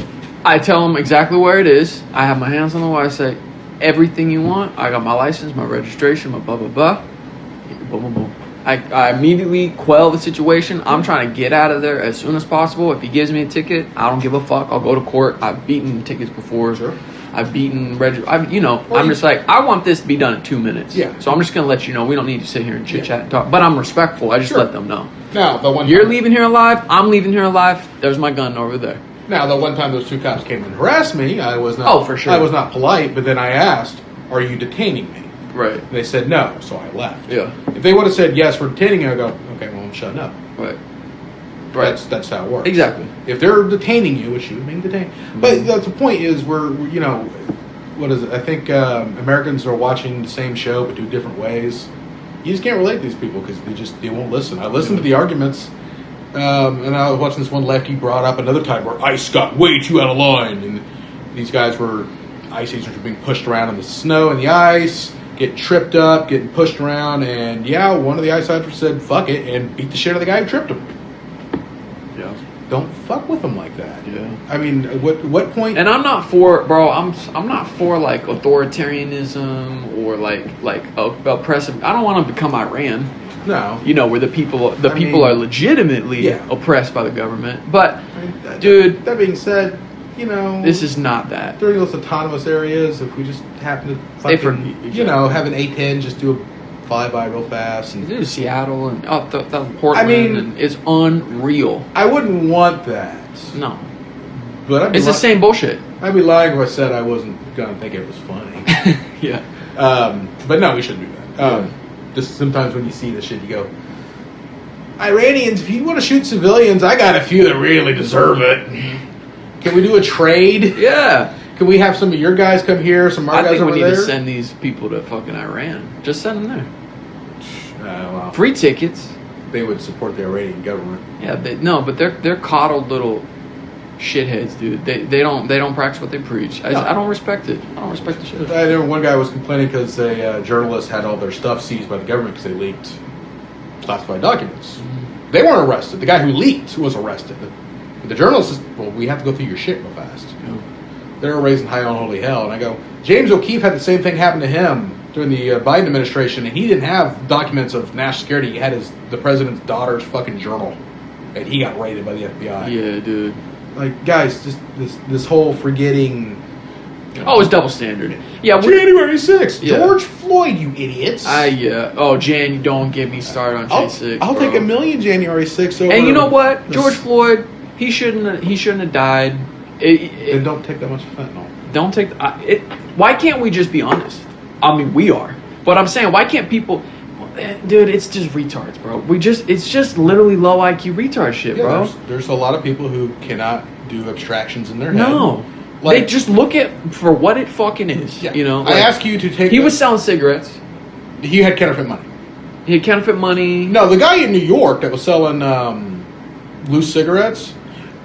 I tell them exactly where it is. I have my hands on the wall. I say, everything you want. I got my license, my registration, my blah, blah, blah. Boom, boom, boom. I immediately quell the situation. I'm trying to get out of there as soon as possible. If he gives me a ticket, I don't give a fuck. I'll go to court. I've beaten tickets before. Sure. I've beaten I'm just like, I want this to be done in 2 minutes. Yeah. So I'm just going to let you know we don't need to sit here and chit-chat and talk. But I'm respectful. I just let them know. Now, the one You're leaving here alive. I'm leaving here alive. There's my gun over there. Now, the one time those two cops came and harassed me, I was not. Oh, for sure. I was not polite, but then I asked, "Are you detaining me?" Right. And they said no, so I left. Yeah. If they would have said yes, we're detaining you, I go, okay, well, I'm shutting up. Right. That's how it works. Exactly. If they're detaining you, it should be being detained. Mm-hmm. But that's the point is what is it? I think Americans are watching the same show but do different ways. You just can't relate to these people because they won't listen. I listened to the arguments. And I was watching this one lefty brought up another time where ICE got way too out of line, and these guys ICE agents were being pushed around in the snow and the ice, getting tripped up, getting pushed around, and one of the ICE officers said "fuck it" and beat the shit out of the guy who tripped him. Yeah. Don't fuck with them like that. Yeah. I mean, what point? And I'm not for, bro. I'm not for like authoritarianism or like oppressive. I don't want to become Iran. No. Where the people are legitimately oppressed by the government. But, dude, That being said, this is not that. during those autonomous areas, if we just happen to fucking, have an A-10 just do a flyby real fast. And Dude, Seattle and Portland, and it's unreal. I wouldn't want that. No, But it's the same bullshit. I'd be lying if I said I wasn't gonna think it was funny. Yeah. But no, we shouldn't do that. Just sometimes when you see this shit, you go, Iranians, if you want to shoot civilians, I got a few that really deserve it. Can we do a trade? Yeah. Can we have some of your guys come here, some of our I guys think over we need there? to send these people to fucking Iran. Just send them there. Well, Free tickets. they would support the Iranian government. Yeah, but they're coddled little shitheads, dude. They don't practice what they preach. I don't respect it. I don't respect the shit. I know one guy was complaining because a journalist had all their stuff seized by the government because they leaked classified documents. Mm-hmm. They weren't arrested. The guy who leaked was arrested. But the journalist says, well, we have to go through your shit real fast. Yeah. They're raising high on holy hell. And I go, James O'Keefe had the same thing happen to him during the Biden administration, and he didn't have documents of national security. He had the president's daughter's fucking journal, and he got raided by the FBI. Yeah, dude. Like, guys, just this whole forgetting. Oh, it's double standard. Yeah, January 6th. Yeah. George Floyd, you idiots. Jan, don't get me started on J6. I'll take $1 million January 6th over. And you know what? George Floyd, he shouldn't have died Then don't take that much fentanyl. Don't take why can't we just be honest? I mean, we are, but I'm saying, why can't people? Dude, it's just retards, bro. It's just literally low IQ retard shit, Yeah, bro. there's a lot of people who cannot do abstractions in their head. No, they just look at for what it fucking is. Yeah. You know, I ask you to take. He was selling cigarettes. He had counterfeit money. He had counterfeit money. No, the guy in New York that was selling loose cigarettes.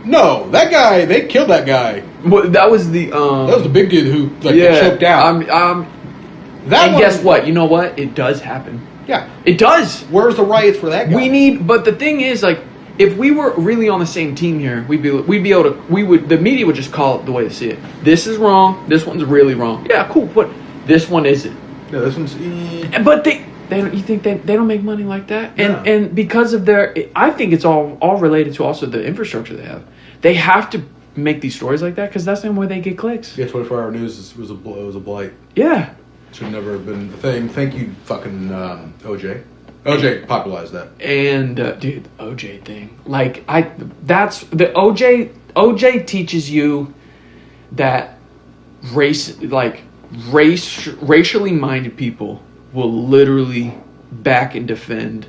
No, that guy. They killed that guy. Well, that was the. That was the big dude who got choked out. Guess what? You know what? It does happen. Yeah, it does. Where's the riots for that guy? But the thing is, like, if we were really on the same team here, we'd be able to. The media would just call it the way they see it. This is wrong. This one's really wrong. Yeah, cool. But this one isn't. No, this one's. But they don't. You think they don't make money like that? And No. and because of I think it's all related to also the infrastructure they have. They have to make these stories like that because that's the only way they get clicks. Yeah, 24-hour news was a blight. Yeah. Should never have been a thing. Thank you, fucking OJ. OJ popularized that. And dude, the OJ thing. Like that's the OJ teaches you that racially minded people will literally back and defend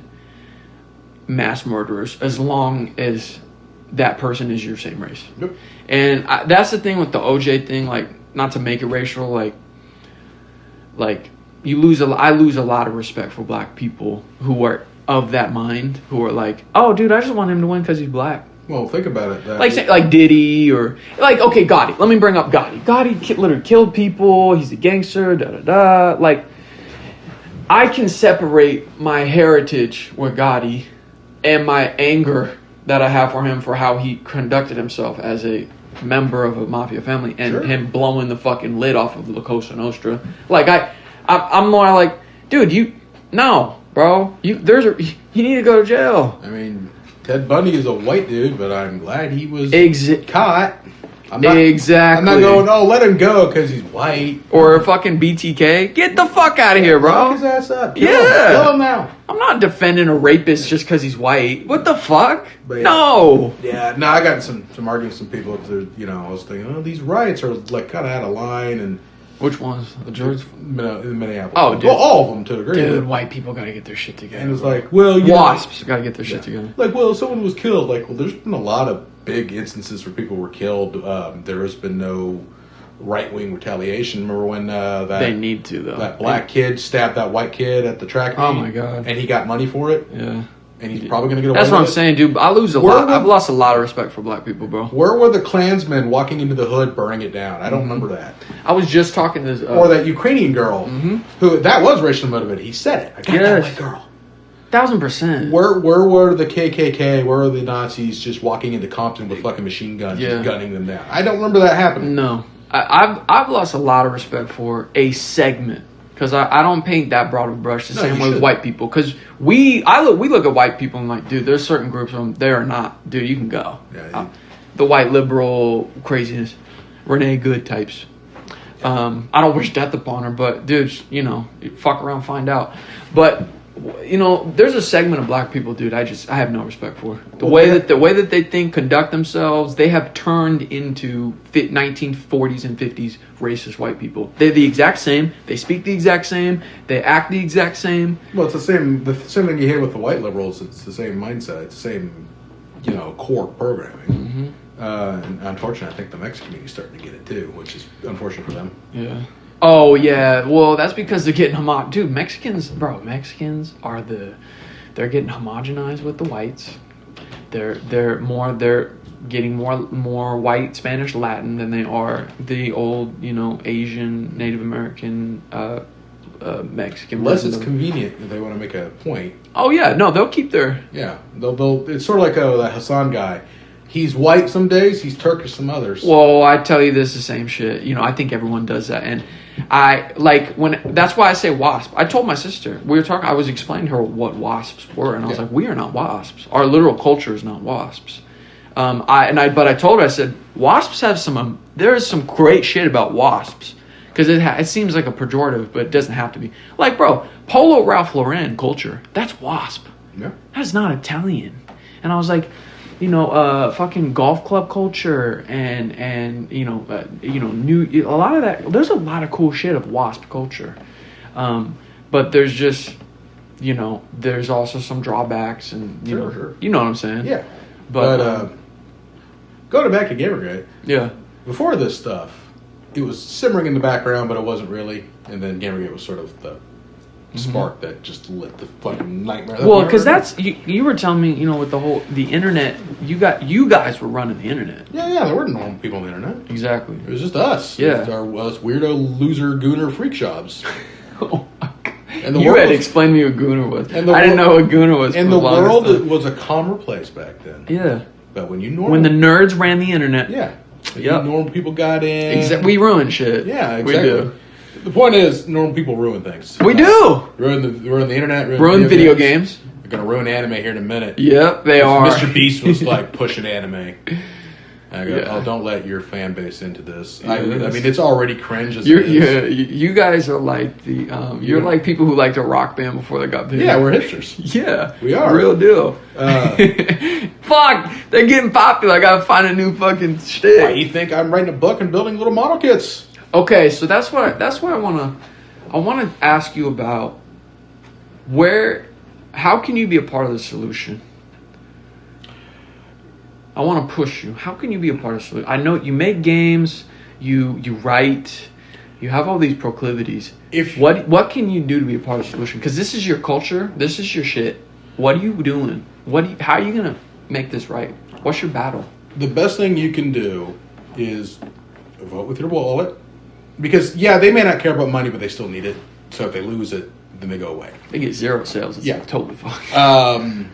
mass murderers as long as that person is your same race. Yep. And that's the thing with the OJ thing. Like, not to make it racial, like I lose a lot of respect for black people who are of that mind, who are like, oh, dude, I just want him to win because he's black. Well, think about it. Like Diddy or okay, Gotti. Let me bring up Gotti. Gotti literally killed people. He's a gangster. Da da da. Like, I can separate my heritage with Gotti and my anger that I have for him for how he conducted himself as a member of a mafia family and him blowing the fucking lid off of La Cosa Nostra. Like, I'm more like, dude, bro, you need to go to jail. I mean, Ted Bundy is a white dude, but I'm glad he was caught. Exactly. I'm not going, oh, let him go because he's white. Or fucking BTK. Get the fuck out of here, bro. Lock his ass up. Kill him now. I'm not defending a rapist just because he's white. What the fuck? But yeah. No. Yeah, no, I got some arguments with some people. I was thinking, oh, these riots are like kind of out of line. And which ones? The George? Minneapolis. Oh, dude. Well, all of them to a degree. Dude, white people got to get their shit together. And it's like, well, WASPs got to get their shit together. Like, well, someone was killed. Like, well, there's been a lot of big instances where people were killed. There has been no right-wing retaliation. Remember when they need to, though. That black kid stabbed that white kid at the track meet? Oh my god! And he got money for it. Yeah. And he's probably going to get away That's what with I'm saying, dude. I've lost a lot of respect for black people, bro. Where were the Klansmen walking into the hood, burning it down? I don't remember that. I was just talking to this... or that Ukrainian girl, who, that was racially motivated. He said it. I got that white girl. 1000%. Where were the KKK? Where were the Nazis just walking into Compton with fucking machine guns, just gunning them down? I don't remember that happening. No. I've lost a lot of respect for a segment. Because I don't paint that broad of a brush the same way with white people. Because we look at white people and like, dude, there's certain groups of them, they are not. Dude, you can go. Yeah, the white liberal craziness. Renee Good types. I don't wish death upon her, but dude, fuck around, find out. But there's a segment of black people, dude, I have no respect for. The way that they think, conduct themselves, they have turned into 1940s and 50s racist white people. They're the exact same. They speak the exact same. They act the exact same. Well, it's the same thing you hear with the white liberals. It's the same mindset. It's the same, core programming. And unfortunately, I think the Mexican community is starting to get it too, which is unfortunate for them. Yeah. Oh yeah, well that's because they're getting Dude, Mexicans are they're getting homogenized with the whites. They're getting more white, Spanish, Latin than they are the old, Asian, Native American, Mexican. Unless it's convenient if they want to make a point. Oh yeah, no, they'll keep their... Yeah, they'll it's sort of like that Hassan guy. He's white some days, he's Turkish some others. Well, I tell you this, the same shit. I think everyone does that. And that's why I say WASP. I told my sister, I was explaining to her what WASPs were. And I was like, we are not WASPs. Our literal culture is not WASPs. But I told her, I said, WASPs have there is some great shit about WASPs. Because it seems like a pejorative, but it doesn't have to be. Like, bro, Polo Ralph Lauren culture, that's WASP. Yeah. That's not Italian. And I was like, fucking golf club culture and new a lot of that. There's a lot of cool shit of WASP culture, but there's just there's also some drawbacks and Sure. you know what I'm saying. Yeah, but going back to Gamergate. yeah. Before this stuff, it was simmering in the background, but it wasn't really. And then Gamergate was sort of the spark that just lit the fucking nightmare. Well, because that's you were telling me, with the internet, you guys were running the internet. Yeah, there were normal people on the internet. Exactly. It was just us. Yeah. It was us weirdo, loser, gooner freak shops. Oh my God. And the You world had to was- explain to me what Gooner was. And the I didn't know world- what Gooner was. And for the longest world time. was a calmer place back then. Yeah. But when you normal... When the nerds ran the internet. Yeah. When Yep. you normal people got in... We ruin shit. Yeah, exactly. We do. The point is, normal people ruin things. We do. Ruin the internet. Ruin video games. They're going to ruin anime here in a minute. Yep, they are. Mr. Beast was like pushing anime. I go, Yeah. don't let your fan base into this. Yeah, I mean, it's already cringe as You're, it is. yeah, you guys are like you're like people who liked a rock band before they got big. Yeah, we're hipsters. Yeah, We are. real deal. Fuck, they're getting popular. I gotta find a new fucking Why shtick. you think I'm writing a book and building little model kits? Okay, so that's what I wanna ask you about. How can you be a part of the solution? I want to push you. How can you be a part of the solution? I know you make games, you write, you have all these proclivities. What can you do to be a part of the solution? Because this is your culture, this is your shit. What are you doing? How are you gonna make this right? What's your battle? The best thing you can do is vote with your wallet. Because, yeah, they may not care about money, but they still need it. So if they lose it, then they go away. They get zero sales. It's Yeah. totally fine.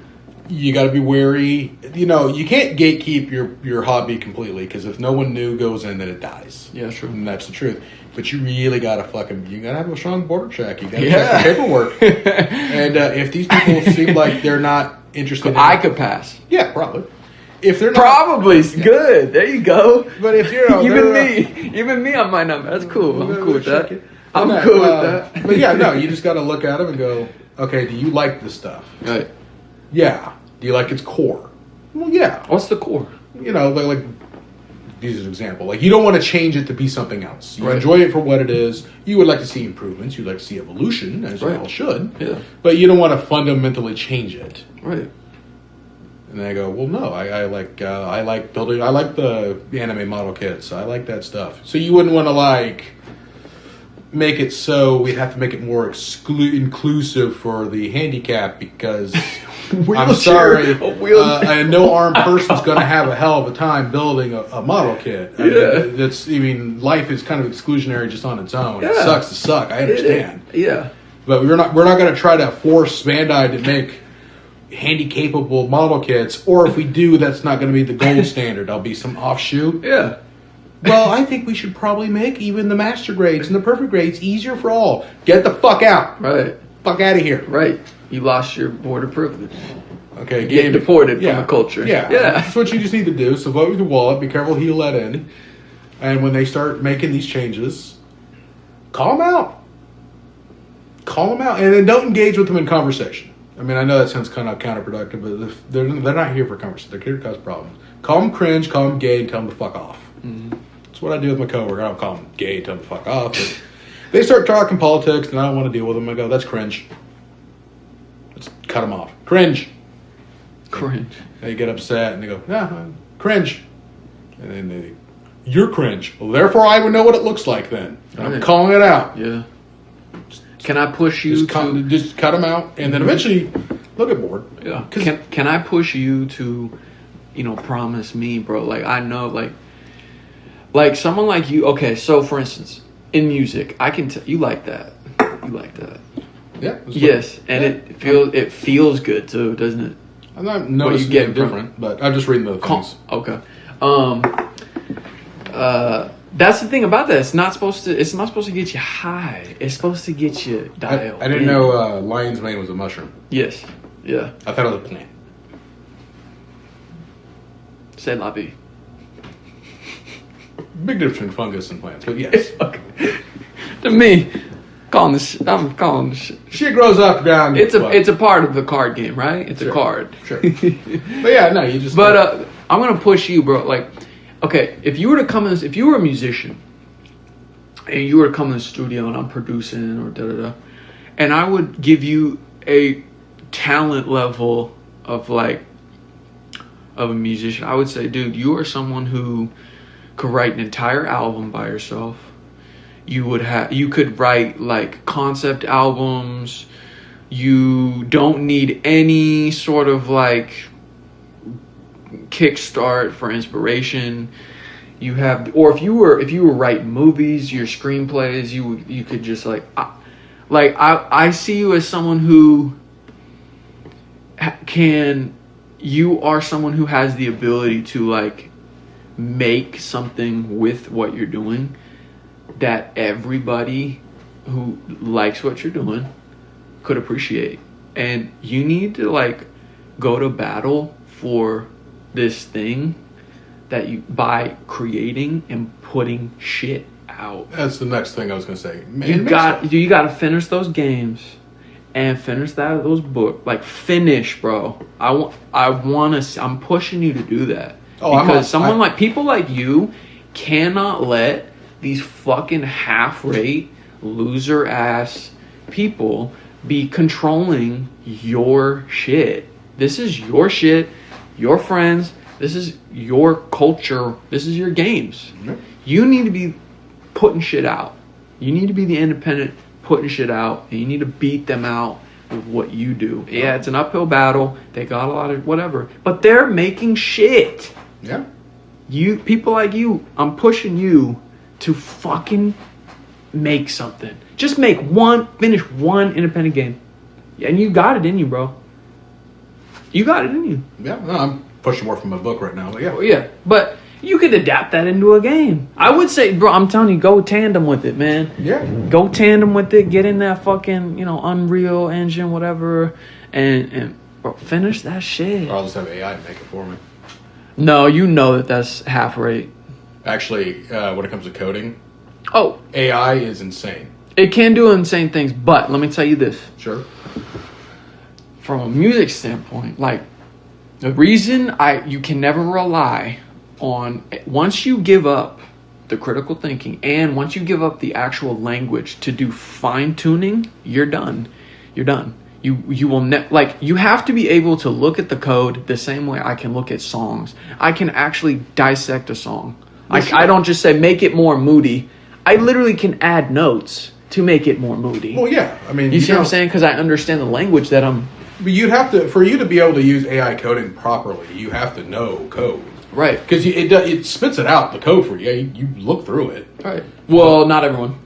You got to be wary. You can't gatekeep your hobby completely, because if no one new goes in, then it dies. Yeah, true. And that's the truth. But you really got to you got to have a strong border check. You got to Yeah. check the paperwork. And if these people seem like they're not interested in I could pass. Yeah, probably. If they're not, Probably good. There you go. But if even me, I might not. That's cool. I'm cool with that. check it. I'm No, cool with that. But yeah, no, you just got to look at them and go, okay, do you like this stuff? Right. Yeah. Do you like its core? Well, yeah. What's the core? Like these are an example. Like, you don't want to change it to be something else. You Right. enjoy it for what it is. You would like to see improvements. You'd like to see evolution, as you Right. all should. Yeah. But you don't want to fundamentally change it. Right. And they go, well, no, I like building. I like the anime model kits. I like that stuff. So you wouldn't want to make it so we have to make it more inclusive for the handicap, because I'm Wheelchair- sorry, a wheelchair. a no armed person's going to have a hell of a time building a model kit. Life is kind of exclusionary just on its own. It Yeah. sucks to suck. I understand, Yeah. but we're not going to try to force Bandai to make handy-capable model kits, or if we do, that's not going to be the gold standard. There'll be some offshoot. Yeah. Well, I think we should probably make even the master grades and the perfect grades easier for all. Get the fuck out. Right. Fuck out of here. Right. You lost your border privilege. Okay, Get deported from the culture. Yeah. Yeah. That's what you just need to do. So vote with your wallet. Be careful who you let in. And when they start making these changes, call them out. Call them out. And then don't engage with them in conversation. I mean, I know that sounds kind of counterproductive, but if they're not here for conversation. They're here to cause problems. Call them cringe, call them gay, and tell them to fuck off. Mm-hmm. That's what I do with my coworker. I don't call them gay, tell them to fuck off. But they start talking politics, and I don't want to deal with them. I go, that's cringe. Let's cut them off. Cringe. Cringe. They get upset, and they go, cringe. And then you're cringe. Well, therefore, I would know what it looks like then. And I'm Right. calling it out. Yeah. Can I push you Just cut them out, and then eventually they'll get bored. Yeah. Can I push you to, promise me, bro? Like, I know, like someone like you. Okay, so for instance, in music, I can tell you like that. You like that. Yeah. that's Yes, what- and yeah. it feels good too, doesn't it? I'm not noticing get anything different, but I'm just reading the things. Okay. That's the thing about that. It's not supposed to get you high. It's supposed to get you dialed. I didn't in. know lion's mane was a mushroom. Yes. Yeah. I thought it was a plant. C'est la vie. Big difference between fungus and plants, but yes. To me, I'm calling this. Shit grows up down. It's a part of the card game, right? It's a card. Sure. But yeah, no, you just. But I'm gonna push you, bro. Like, okay, if you were a musician, and you were to come in the studio and I'm producing or da da da, and I would give you a talent level of a musician, I would say, dude, you are someone who could write an entire album by yourself. You could write like concept albums. You don't need any sort of like kickstart for inspiration. You have, or if you were writing movies, your screenplays, you could just I see you as someone who you are someone who has the ability to like make something with what you're doing that everybody who likes what you're doing could appreciate. And you need to like go to battle for this thing that you, by creating and putting shit out. That's the next thing I was gonna say. You got to finish those games and finish those books. Like, finish, bro. I'm pushing you to do that. Because people like you cannot let these fucking half-rate, loser-ass people be controlling your shit. This is your shit, your friends. This is your culture. This is your games. Mm-hmm. You need to be putting shit out. You need to be the independent putting shit out, and you need to beat them out with what you do. Yeah, it's an uphill battle. They got a lot of whatever, but they're making shit. Yeah. People like you, I'm pushing you to fucking make something. Just finish one independent game. Yeah, and you got it in you, bro. You got it in you. Yeah, no, I'm pushing more from my book right now. But yeah. Yeah, but you could adapt that into a game. I would say, bro, I'm telling you, go tandem with it, man. Yeah. Go tandem with it. Get in that fucking, Unreal Engine, whatever, and bro, finish that shit. Or I'll just have AI make it for me. No, that's half rate. Actually, when it comes to coding, oh, AI is insane. It can do insane things, but let me tell you this. Sure. From a music standpoint, like, the reason you can never rely on, once you give up the critical thinking and once you give up the actual language to do fine tuning, you're done. You're done. You will you have to be able to look at the code the same way I can look at songs. I can actually dissect a song. I don't just say make it more moody. I literally can add notes to make it more moody. Well, yeah. I mean, you see what I'm saying? Because I understand the language that I'm. But you'd have to, for you to be able to use AI coding properly, you have to know code. Right. Because it spits it out, the code for you. You look through it. Right. Well, not everyone.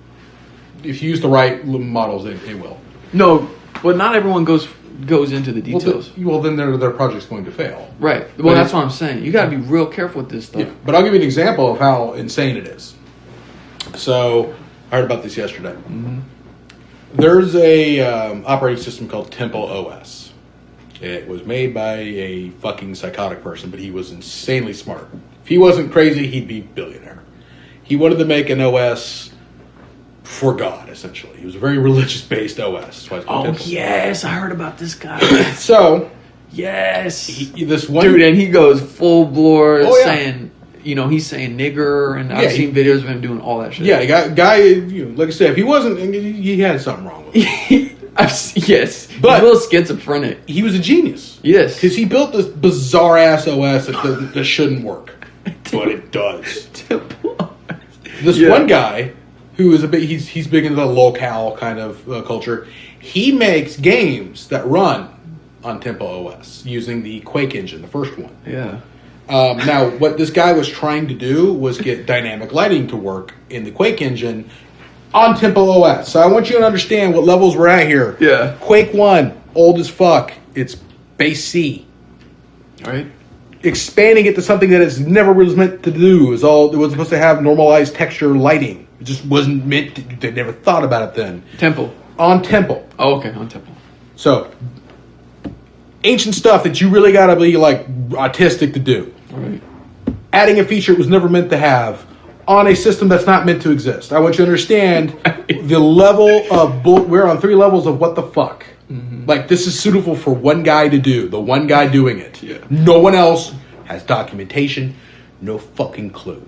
If you use the right models, it will. No, but not everyone goes into the details. Well, then their project's going to fail. Right. Well, that's what I'm saying. You got to be real careful with this stuff. Yeah. But I'll give you an example of how insane it is. So, I heard about this yesterday. Mm-hmm. There's a operating system called Temple OS. It was made by a fucking psychotic person, but he was insanely smart. If he wasn't crazy, he'd be a billionaire. He wanted to make an OS for God, essentially. He was a very religious-based OS. That's why it's called Temple. Yes, I heard about this guy. So, yes, this one dude, and he goes full bore saying, he's saying nigger, and I've seen videos of him doing all that shit. Yeah, guy, like I said, if he wasn't, he had something wrong with him. Yes, but he's a little schizophrenic. He was a genius. Yes, because he built this bizarre ass OS that shouldn't work, but it does. This one guy who is he's big into the locale kind of culture. He makes games that run on Temple OS using the Quake engine, the first one. Yeah. Now, what this guy was trying to do was get dynamic lighting to work in the Quake engine on Temple OS. So I want you to understand what levels we're at here. Yeah. Quake 1, old as fuck. It's base C. All right. Expanding it to something that it's never was meant to do. It was supposed to have normalized texture lighting. It just wasn't meant to, they never thought about it then. Temple. On Temple. Oh, okay, on Temple. So, ancient stuff that you really gotta be like autistic to do. All right. Adding a feature it was never meant to have on a system that's not meant to exist. I want you to understand the level of we're on 3 levels of what the fuck. Like, this is suitable for one guy to do, the one guy doing it. Yeah. No one else has documentation, no fucking clue.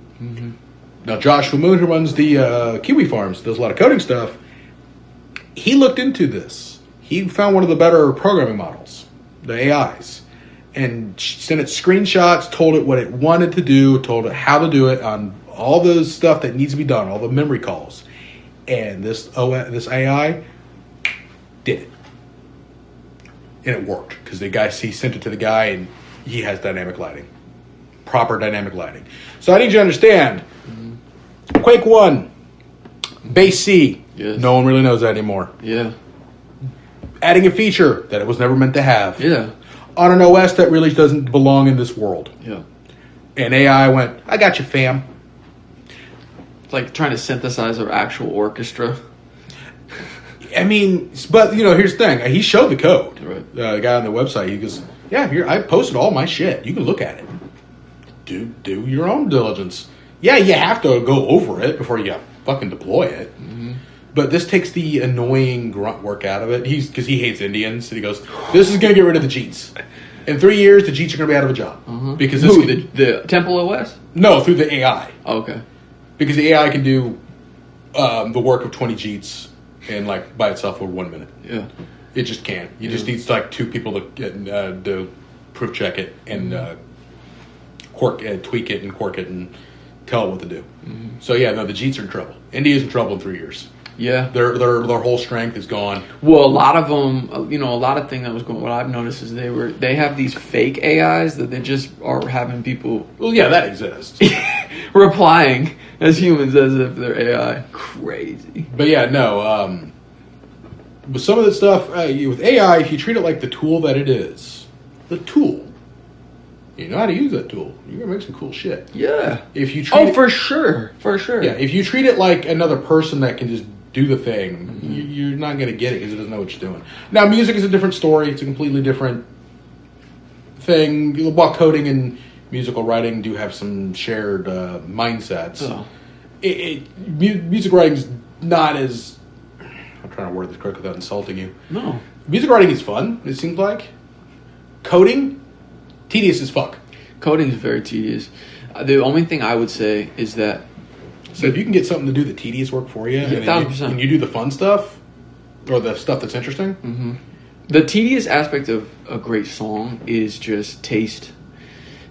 Now, Josh Moon, who runs the Kiwi Farms, does a lot of coding stuff, he looked into this. He found one of the better programming models, the AIs, and sent it screenshots, told it what it wanted to do, told it how to do it on all the stuff that needs to be done, all the memory calls. And this AI did it. And it worked, because he sent it to the guy, and he has dynamic lighting. Proper dynamic lighting. So I need you to understand, Quake 1, base C, Yes. no one really knows that anymore. Yeah. Adding a feature that it was never meant to have. Yeah. On an OS that really doesn't belong in this world. Yeah. And AI went, I got you, fam. It's like trying to synthesize an actual orchestra. I mean, but, here's the thing. He showed the code. Right. The guy on the website, he goes, yeah, here, I posted all my shit. You can look at it. Do your own diligence. Yeah, you have to go over it before you fucking deploy it. But this takes the annoying grunt work out of it. Because he hates Indians. And he goes, this is going to get rid of the Jeets. In 3 years, the Jeets are going to be out of a job. Because this the Temple OS? No, through the AI. Oh, okay. Because the AI can do the work of 20 Jeets in, by itself for 1 minute. Yeah. It just can't. You just need, 2 people to get to proof check it and tweak it and quirk it and tell it what to do. So, the Jeets are in trouble. India's in trouble in 3 years. Yeah. Their whole strength is gone. Well, a lot of them, a lot of things that was going. What I've noticed is they have these fake AIs that they just are having people. Well, yeah, that exists. replying as humans as if they're AI. Crazy. But yeah, no. With some of the stuff with AI, if you treat it like the tool that it is, the tool. You know how to use that tool. You're gonna make some cool shit. Yeah. If you treat for sure. Yeah. If you treat it like another person that can just do the thing, you're not going to get it because it doesn't know what you're doing. Now, music is a different story. It's a completely different thing. While coding and musical writing do have some shared mindsets, music writing is not as... I'm trying to word this correctly without insulting you. No. Music writing is fun, it seems like. Coding, tedious as fuck. Coding is very tedious. The only thing I would say is that... So if you can get something to do the tedious work for you, and 1,000%. you do the fun stuff, or the stuff that's interesting. The tedious aspect of a great song is just taste.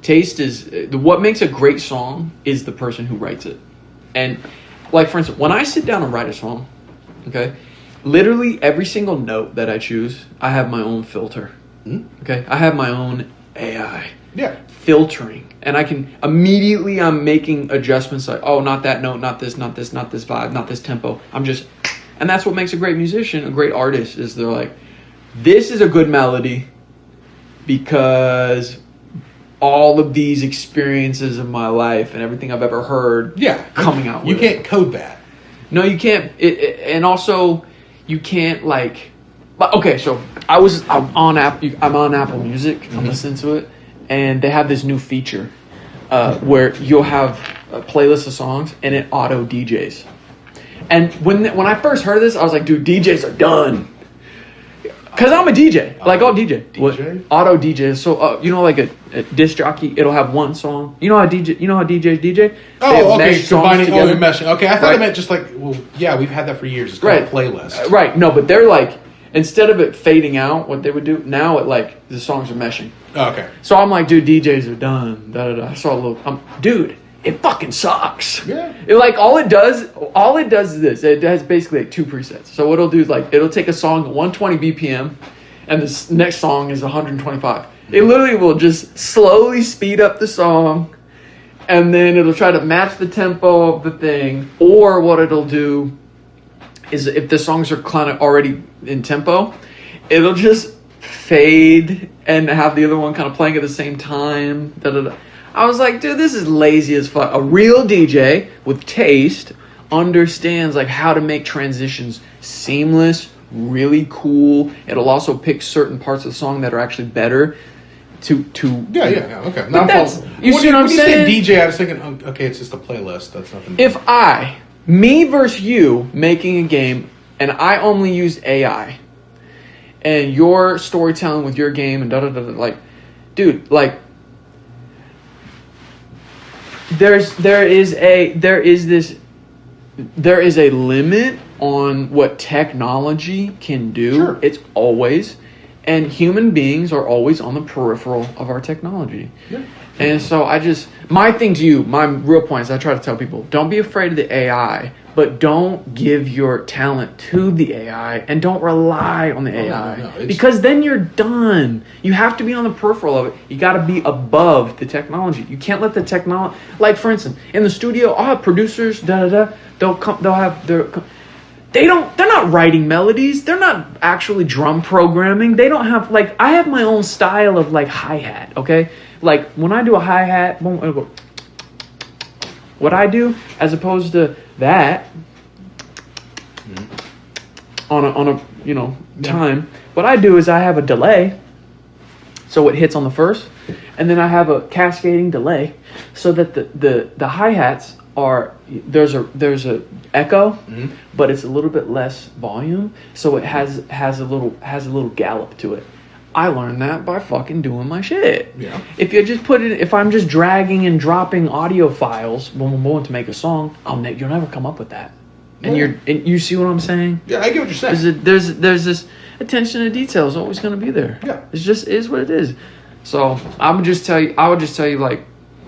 Taste is... What makes a great song is the person who writes it. And, for instance, when I sit down and write a song, okay, literally every single note that I choose, I have my own filter. Okay? I have my own AI. Yeah. Filtering. And I can immediately, I'm making adjustments like, oh, not that note, not this vibe, not this tempo. And that's what makes a great musician, a great artist, is they're like, this is a good melody because all of these experiences of my life and everything I've ever heard coming out with You can't code that. No, you can't. And also, you can't okay, so I'm on Apple Music. I'm listening to it. And they have this new feature where you'll have a playlist of songs and it auto DJs. And when I first heard of this, I was like, dude, DJs are done. Because I'm a DJ. I'll DJ. DJ? Auto DJ. So, like a disc jockey, it'll have one song. You know how DJs DJ? Oh, okay. Combining, together. meshing. Okay, I thought it meant just we've had that for years. It's called a playlist. Right. No, but they're instead of it fading out, what they would do, now the songs are meshing. Oh, okay. So I'm like, dude, DJs are done. I saw a little, dude, it fucking sucks. Yeah. All it does is this. It has basically 2 presets. So what it'll do is it'll take a song at 120 BPM and this next song is 125. It literally will just slowly speed up the song and then it'll try to match the tempo of the thing. Or what it'll do is if the songs are kind of already in tempo, it'll just fade and have the other one kind of playing at the same time. I was like, dude, this is lazy as fuck. A real DJ with taste understands how to make transitions seamless, really cool. It'll also pick certain parts of the song that are actually better. to Yeah. Okay. But that's- you see what I'm when saying? You said DJ, I was thinking, okay, it's just a playlist. That's nothing. If me versus you making a game, and I only use AI, and your storytelling with your game and like, dude, like, there is a limit on what technology can do. Sure. It's always, and human beings are always on the peripheral of our technology. Yeah. And so my thing to you, my real point is I try to tell people, don't be afraid of the AI, but don't give your talent to the AI and don't rely on the AI. No. Because then you're done. You have to be on the peripheral of it. You got to be above the technology. You can't let the technology, like for instance, in the studio, I'll have producers, they're not writing melodies. They're not actually drum programming. They don't have, like, I have my own style of, like, hi-hat, okay? Like, when I do a hi-hat, boom, it'll go. What I do, as opposed to that, on a time, what I do is I have a delay, so it hits on the first, and then I have a cascading delay, so that the hi-hats are, there's a echo, but it's a little bit less volume, so it has a little gallop to it. I learned that by fucking doing my shit. Yeah. If I'm just dragging and dropping audio files, boom, to make a song, you'll never come up with that. And you see what I'm saying? Yeah, I get what you're saying. There's this attention to detail is always going to be there. Yeah. It's just is what it is. So I would just tell you like,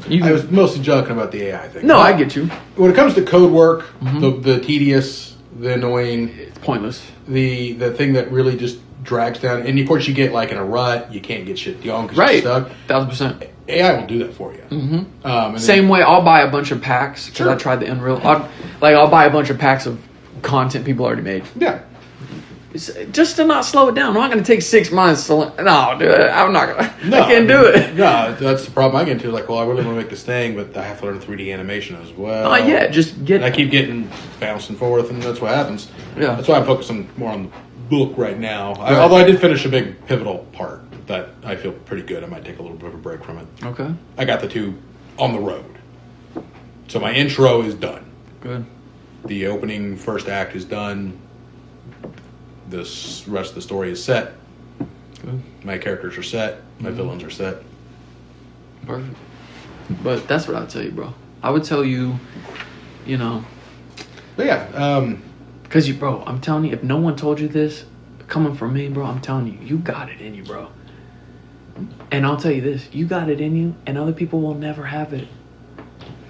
I was mostly joking about the AI thing. No, I get you. When it comes to code work, the tedious, the annoying, It's pointless. the thing that really just drags down, and of course you get like in a rut, you can't get shit done because Right. you're stuck. 1,000%. AI will do that for you. And Same way, I'll buy a bunch of packs because Sure. I tried the Unreal. I'll buy a bunch of packs of content people already made. Yeah. Just to not slow it down. I'm not going to take 6 months to no, dude. I'm not going to. No, I can't do it. No, that's the problem I get into. Like, well, I really want to make this thing, but I have to learn 3D animation as well. Not yet. Just get. And I keep getting bounced and forth, and that's what happens. Yeah. That's why I'm focusing more on the book right now. Right. Although I did finish a big pivotal part that I feel pretty good. I might take a little bit of a break from it. Okay. I got the two on the road. So my intro is done. Good. The opening first act is done. This rest of the story is set. Good. My characters are set. My villains are set. Perfect. But that's what I would tell you, bro. I would tell you, But yeah, because bro, I'm telling you, if no one told you this, coming from me, bro, I'm telling you, you got it in you, bro. And I'll tell you this, you got it in you, and other people will never have it.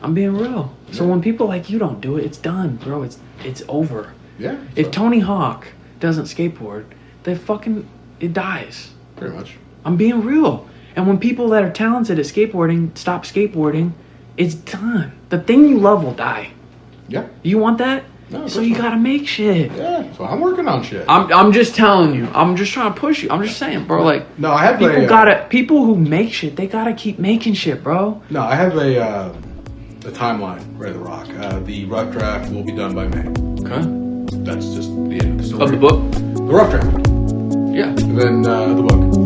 I'm being real. So when people like you don't do it, it's done, bro. It's over. yeah. If so, Tony Hawk doesn't skateboard, it dies. pretty much. I'm being real. And when people that are talented at skateboarding stop skateboarding, it's done. The thing you love will die. Yeah. You want that? No, of So course you not. gotta make shit. Yeah. So I'm working on shit. I'm just telling you. I'm just trying to push you. I'm just saying, bro. Like, No, I have people who make shit, they gotta keep making shit, bro. No, I have a timeline, Ray the Rock. The rough draft will be done by May. Okay. That's just the end of the story. Of the book? The rough draft. Yeah. And then the book.